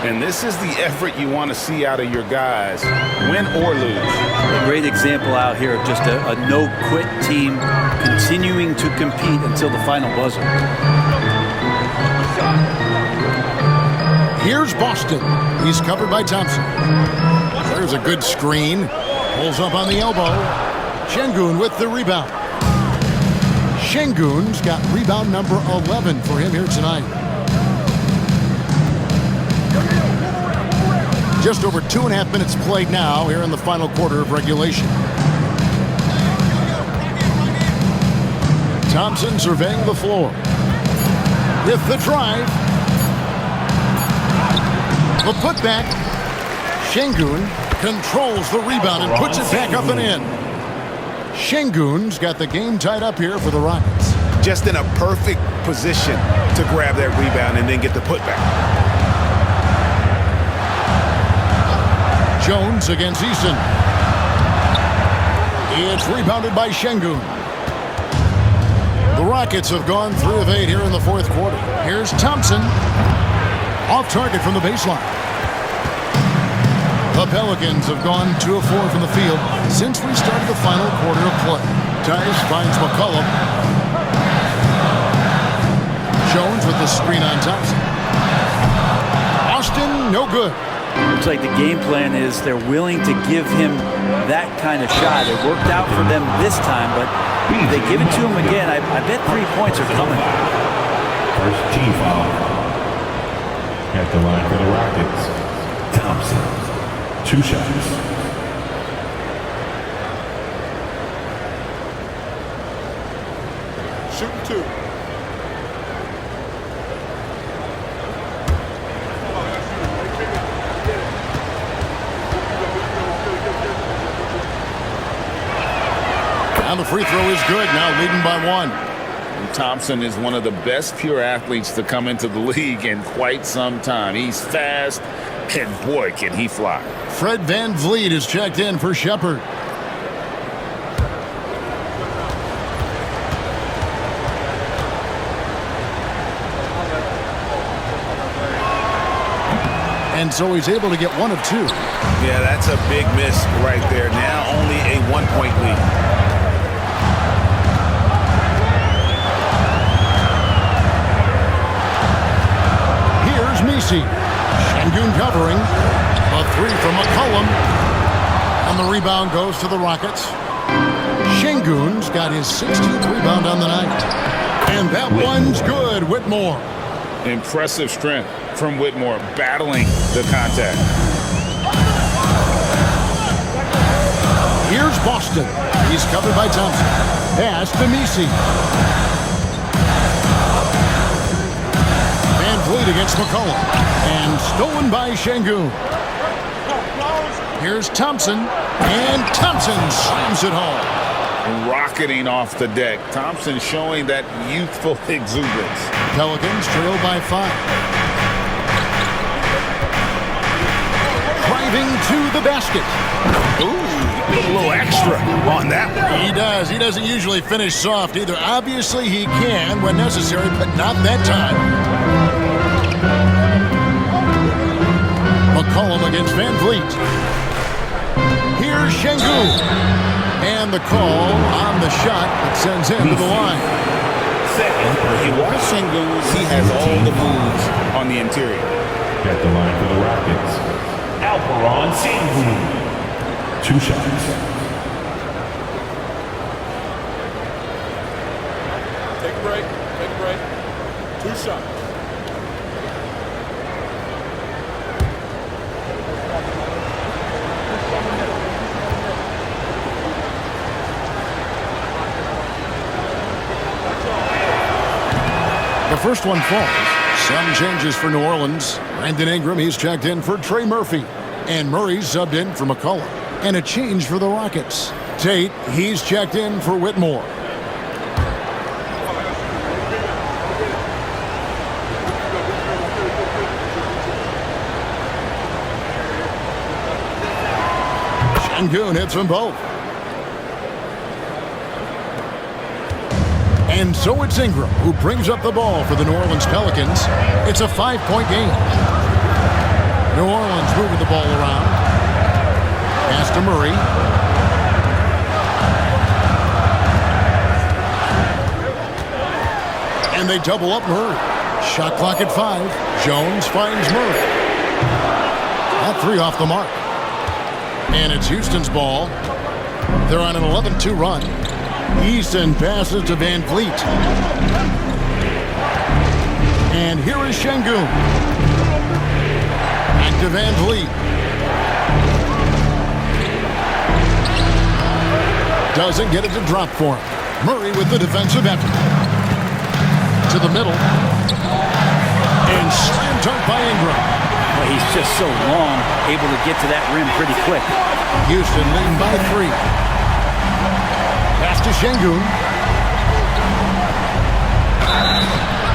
And this is the effort you want to see out of your guys, win or lose. A great example out here of just a no-quit team continuing to compete until the final buzzer. Here's Boston. He's covered by Thompson. There's a good screen. Pulls up on the elbow. Şengün with the rebound. Şengün's got rebound number 11 for him here tonight. Just over 2.5 minutes played now here in the final quarter of regulation. Thompson surveying the floor. With the drive. The putback. Şengün controls the rebound and puts it back up and in. Şengün's got the game tied up here for the Rockets. Just in a perfect position to grab that rebound and then get the putback. Jones against Eason. It's rebounded by Şengün. The Rockets have gone 3 of 8 here in the 4th quarter. Here's Thompson. Off target from the baseline. The Pelicans have gone 2 of 4 from the field since we started the final quarter of play. Tice finds McCollum. Jones with the screen on Thompson. Austin, no good. Looks like the game plan is they're willing to give him that kind of shot. It worked out for them this time, but if they give it to him again, I bet 3 points are coming. First team foul. At the line for the Rockets. Thompson. 2 shots. Shooting 2. And the free throw is good, now leading by 1. And Thompson is one of the best pure athletes to come into the league in quite some time. He's fast, and boy, can he fly. Fred VanVleet is checked in for Shepherd. And so he's able to get 1 of 2. Yeah, that's a big miss right there. Now only a 1-point lead. Here's Messi. Şengün covering. A 3 from McCollum. And the rebound goes to the Rockets. Şengün's got his 16th rebound on the night. And that one's good, Whitmore. Impressive strength from Whitmore, battling the contact. Here's Boston. He's covered by Thompson. Pass to Misi. Van Vliet against McCollum. And stolen by Şengün. Here's Thompson. And Thompson slams it home. Rocketing off the deck. Thompson showing that youthful exuberance. Pelicans trail by 5. Driving to the basket. Ooh, a little extra on that one. He does. He doesn't usually finish soft either. Obviously, he can when necessary, but not that time. McCollum against Van Vliet. Here's Şengün. And the call on the shot that sends him to the line. If you watch Şengün, he has all the moves on the interior. At the line for the Rockets, Alperon Şengün. 2 shots. Take a break. Take a break. 2 shots. The first one falls. Some changes for New Orleans. Brandon Ingram, he's checked in for Trey Murphy. And Murray's subbed in for McCollum. And a change for the Rockets. Tate, he's checked in for Whitmore. Şengün hits them both. And so it's Ingram who brings up the ball for the New Orleans Pelicans. It's a 5-point game. New Orleans moving the ball around. Pass to Murray. And they double up Murray. Shot clock at 5. Jones finds Murray. That 3 off the mark. And it's Houston's ball. They're on an 11-2 run. Easton passes to Van Vliet. And here is Şengün. Back to Van Vliet. Doesn't get it to drop for him. Murray with the defensive effort. To the middle. And slam dunk by Ingram. Well, he's just so long, able to get to that rim pretty quick. Houston leading by 3. Pass to Şengün.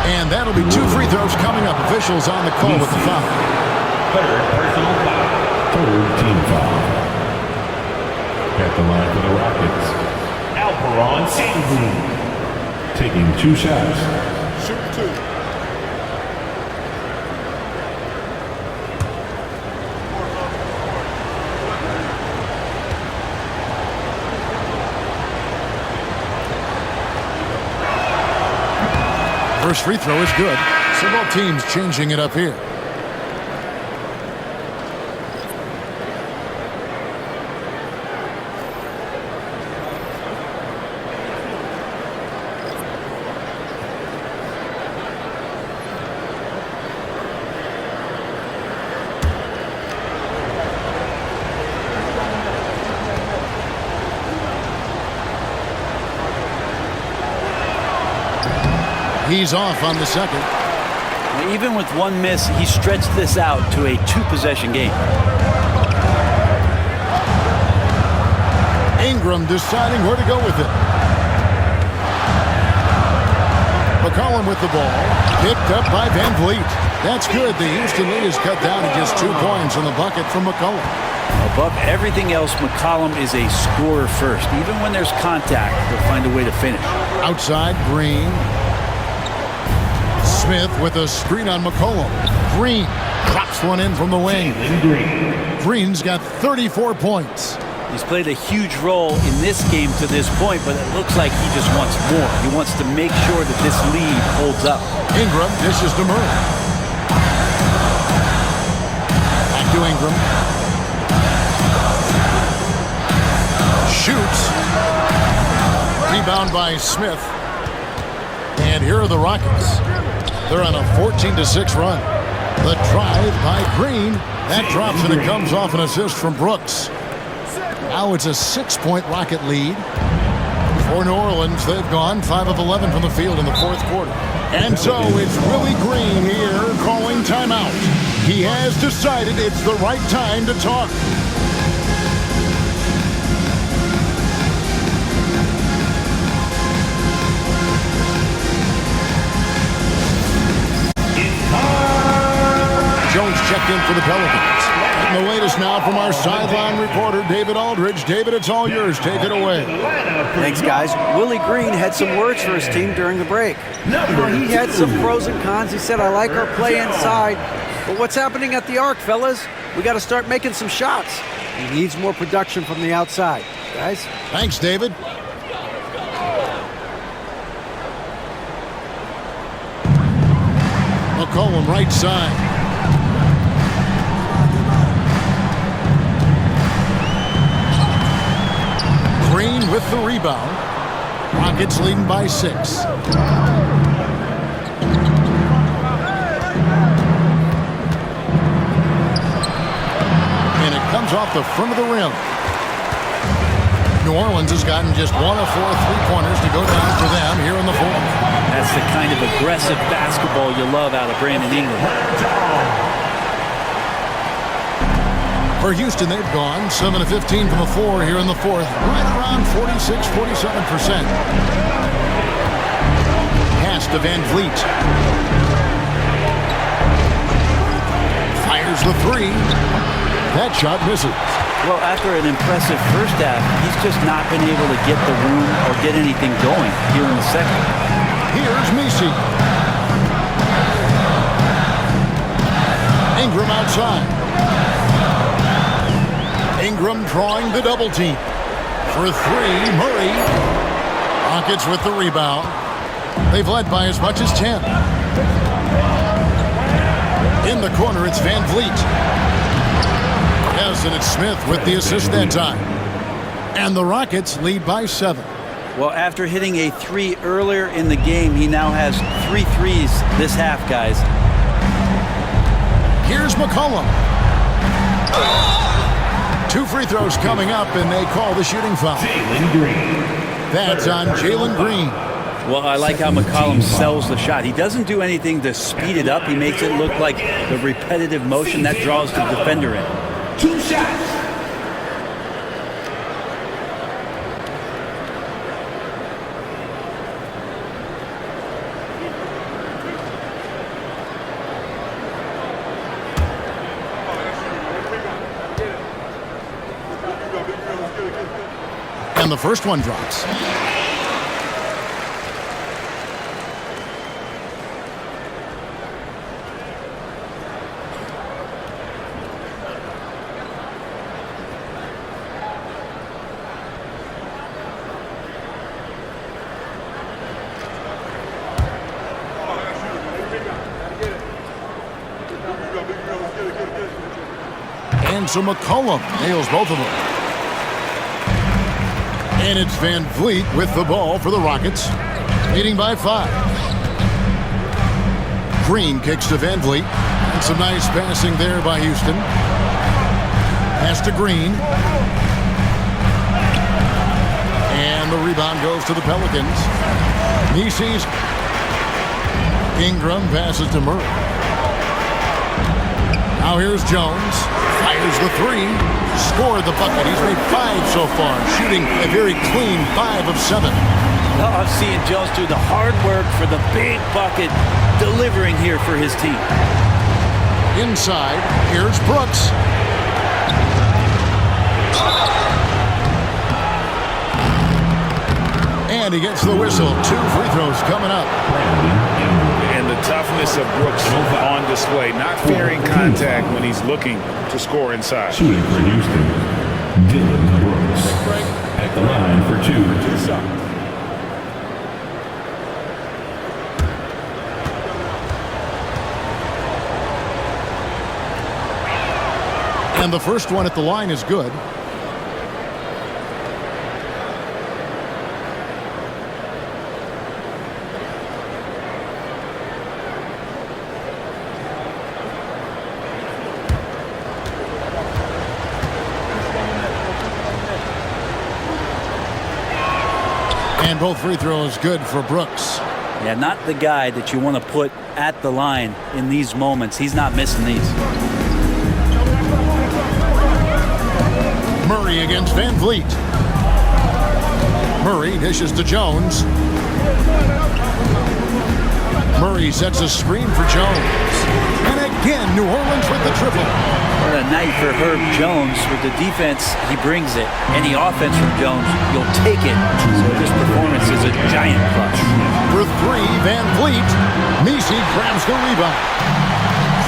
And that'll be 2 free throws coming up. Officials on the call with the foul. Third personal foul. Third team foul. At the line for the Rockets, Alperon Şengün. Taking 2 shots. Shoot 2. First free throw is good. So both teams changing it up here. He's off on the second. Even with 1 miss, he stretched this out to a 2-possession game. Ingram deciding where to go with it. McCollum with the ball. Picked up by Van Vliet. That's good. The Houston lead is cut down to just 2 points on the bucket from McCollum. Above everything else, McCollum is a scorer first. Even when there's contact, he'll find a way to finish. Outside, Green. Smith with a screen on McCollum. Green drops one in from the wing. Green's got 34 points. He's played a huge role in this game to this point, but it looks like he just wants more. He wants to make sure that this lead holds up. Ingram dishes to Murray. Back to Ingram. Shoots. Rebound by Smith. And here are the Rockets. They're on a 14-6 run. The drive by Green. That drops and it comes off an assist from Brooks. Now it's a 6-point Rocket lead. For New Orleans, they've gone 5 of 11 from the field in the fourth quarter. And so it's Willie Green here calling timeout. He has decided it's the right time to talk. Jones checked in for the Pelicans. And the latest now from our sideline reporter, David Aldridge. David, it's all yours. Take it away. Thanks, guys. Willie Green had some words for his team during the break. He had some pros and cons. He said, I like our play inside. But what's happening at the arc, fellas? We got to start making some shots. He needs more production from the outside. Guys? Thanks, David. McCollum right side. Green with the rebound. Rockets leading by 6. And it comes off the front of the rim. New Orleans has gotten just 1 of 4 3-pointers to go down for them here in the fourth. That's the kind of aggressive basketball you love out of Brandon Ingram. For Houston, they've gone 7 of 15 from the floor here in the fourth. Right around 46-47%. Pass to Van Vliet. Fires the 3. That shot misses. Well, after an impressive first half, he's just not been able to get the room or get anything going here in the second. Here's Messi. Ingram outside. Ingram drawing the double team. For 3, Murray. Rockets with the rebound. They've led by as much as 10. In the corner, it's Van Vliet. Yes, and it's Smith with the assist that time. And the Rockets lead by 7. Well, after hitting a 3 earlier in the game, he now has 3 threes this half, guys. Here's McCollum. 2 free throws coming up, and they call the shooting foul. Jalen Green. That's on Jalen Green. Well, I like how McCollum sells the shot. He doesn't do anything to speed it up. He makes it look like the repetitive motion that draws the defender in. 2 shots. And the first one drops. And so McCollum nails both of them. And it's Van Vliet with the ball for the Rockets, leading by 5. Green kicks to Van Vliet. And some nice passing there by Houston. Pass to Green. And the rebound goes to the Pelicans. He sees Ingram, passes to Murray. Now here's Jones. Fires the 3. Scored the bucket. He's made 5 so far, shooting a very clean 5 of 7. Oh, I'm seeing Jones do the hard work for the big bucket, delivering here for his team. Inside, here's Brooks. And he gets the whistle. 2 free throws coming up. And the toughness of Brooks on display, not fearing contact when he's looking to score inside. Shooting for Houston, Dylan Brooks. At the line for 2. And the first one at the line is good. And both free throws good for Brooks. Yeah, not the guy that you want to put at the line in these moments. He's not missing these. Murray against Van Vliet. Murray dishes to Jones. Murray sets a screen for Jones. And again, New Orleans with the triple. What a night for Herb Jones. With the defense, he brings it. Any offense from Jones, you'll take it. So this performance is a giant plus. For three, Van Vliet. Messi grabs the rebound.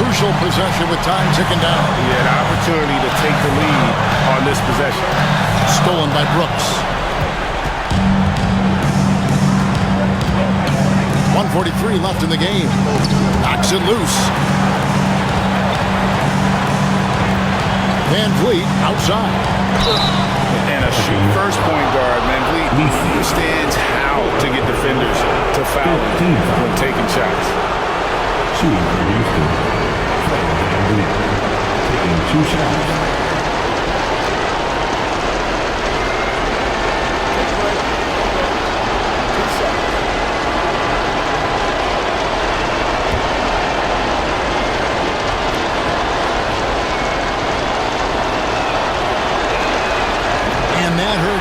Crucial possession with time ticking down. He had an opportunity to take the lead on this possession. Stolen by Brooks. 1:43 left in the game. Knocks it loose. Van Vliet outside. And a first point guard, Van Vliet, understands how to get defenders to foul when taking shots. Taking 2 shots.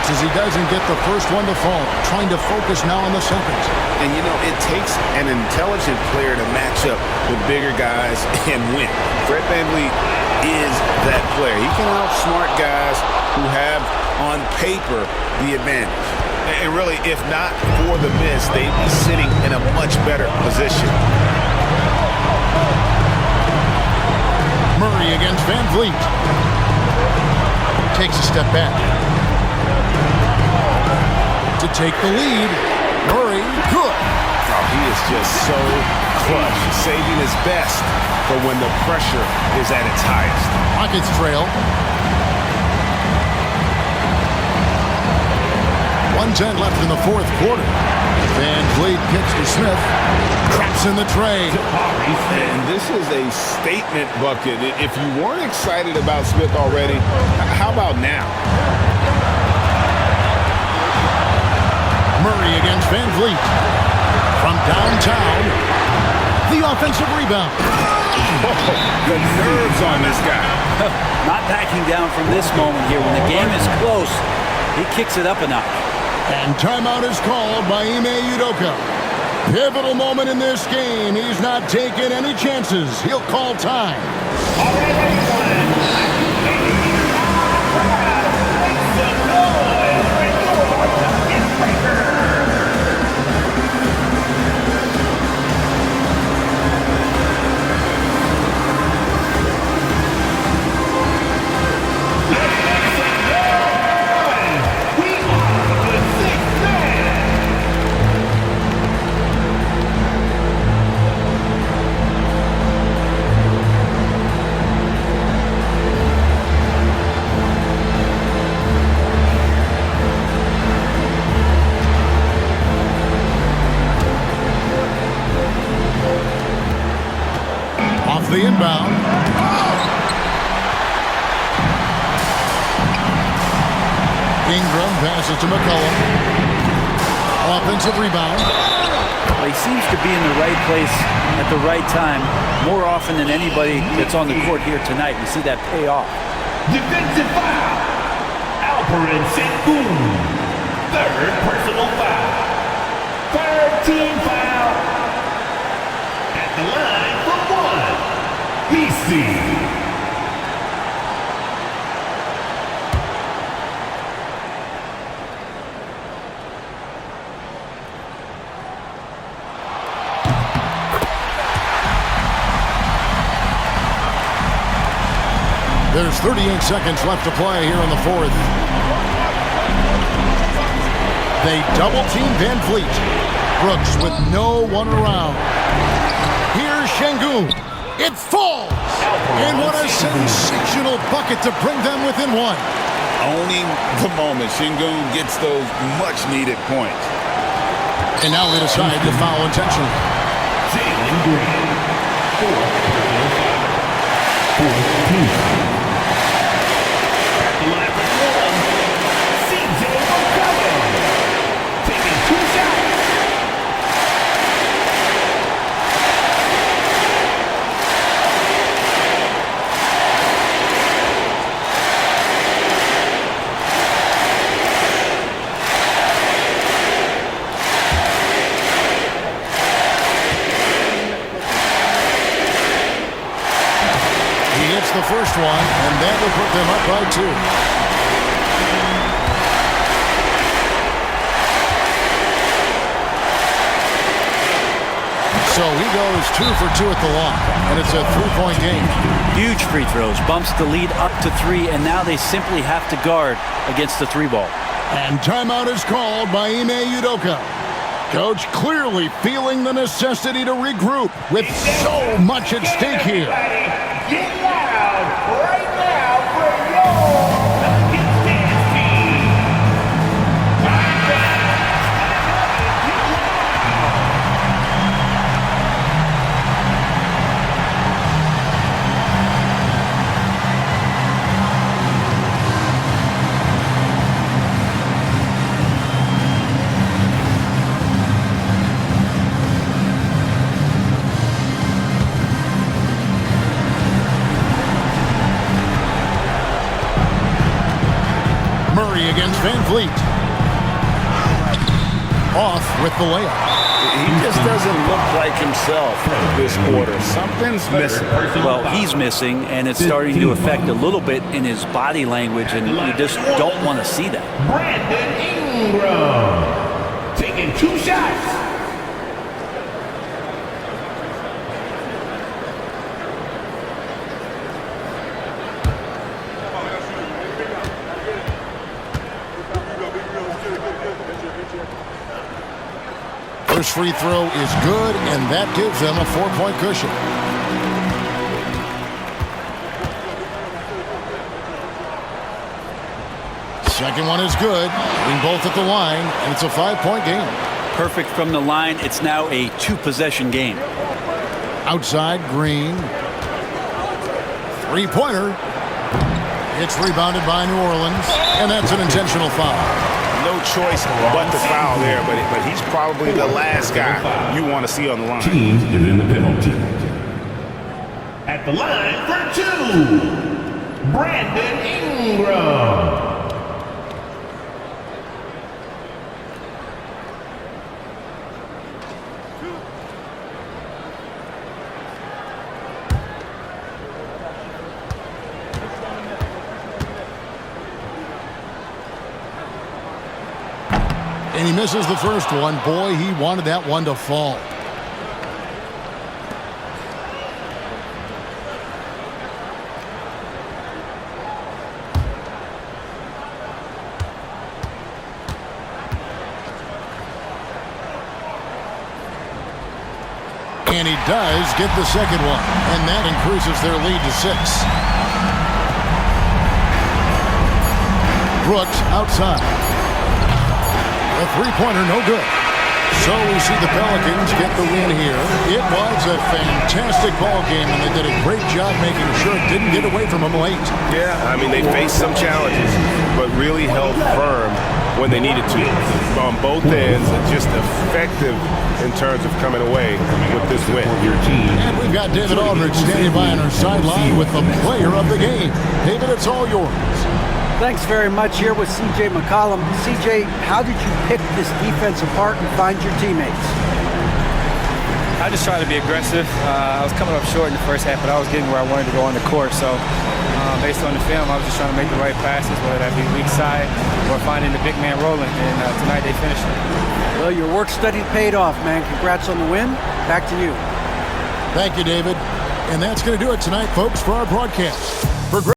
As he doesn't get the first one to fall. Trying to focus now on the second. And, you know, it takes an intelligent player to match up with bigger guys and win. Fred VanVleet is that player. He can outsmart guys who have, on paper, the advantage. And really, if not for the miss, they'd be sitting in a much better position. Murray against Van Vliet. Takes a step back. To take the lead. Murray, good. Oh, he is just so clutch, saving his best for when the pressure is at its highest. Rockets trail. 1:10 left in the fourth quarter. Van Vliet kicks to Smith. Traps in the tray. And this is a statement bucket. If you weren't excited about Smith already, how about now? Murray against Van Vliet. From downtown, the offensive rebound. The nerves on this guy. Not backing down from this moment here. When the game is close, he kicks it up a notch. And timeout is called by Ime Udoka. Pivotal moment in this game. He's not taking any chances. He'll call time. All right, everyone. The inbound. Ingram passes to McCollum. Offensive rebound. Well, he seems to be in the right place at the right time more often than anybody that's on the court here tonight. We see that pay off. Defensive foul. Alperen Sengun. Third personal foul. Third team foul. At the line for one. Messi. There's 38 seconds left to play here in the fourth. They double-team Van Vliet. Brooks with no one around. Here's Sengun. It falls! And what a sensational bucket to bring them within one. Owning the moment. Sengun gets those much-needed points. And now they decide to foul intentionally. Jalen Green. Fourth team. At the line for one. CJ McCollum. Taking 2 that will put them up by 2. So he goes 2 for 2 at the line, and it's a 3-point game. Huge free throws, bumps the lead up to 3, and now they simply have to guard against the 3-ball. And timeout is called by Ime Udoka. Coach clearly feeling the necessity to regroup with so much at stake here. Get loud right now for your Pelicans dance team. Murray against Van Vliet. Off with the layup. He just doesn't look like himself this quarter. Something's missing. Well, he's missing, and it's starting to affect a little bit in his body language, and you just don't want to see that. Brandon Ingram taking 2 shots. First free throw is good, and that gives them a 4-point cushion. Second one is good. Hitting both at the line, and it's a 5-point game. Perfect from the line. It's now a 2-possession game. Outside, Green. Three-pointer. It's rebounded by New Orleans, and that's an intentional foul. No choice but to foul there, but he's probably the last guy you want to see on the line. Team is in the penalty. At the line for 2, Brandon Ingram. And he misses the first one. Boy, he wanted that one to fall. And he does get the second one. And that increases their lead to 6. Brooks outside. A three-pointer, no good. So we see the Pelicans get the win here. It was a fantastic ball game, and they did a great job making sure it didn't get away from them late. Yeah, I mean, they faced some challenges, but really held firm when they needed to. On both ends, just effective in terms of coming away with this win. And we've got David Aldridge standing by on our sideline with the player of the game. David, it's all yours. Thanks very much. Here with C.J. McCollum. C.J., how did you pick this defense apart and find your teammates? I just tried to be aggressive. I was coming up short in the first half, but I was getting where I wanted to go on the court. So based on the film, I was just trying to make the right passes, whether that be weak side or finding the big man rolling. And tonight they finished it. Well, your work study paid off, man. Congrats on the win. Back to you. Thank you, David. And that's going to do it tonight, folks, for our broadcast. For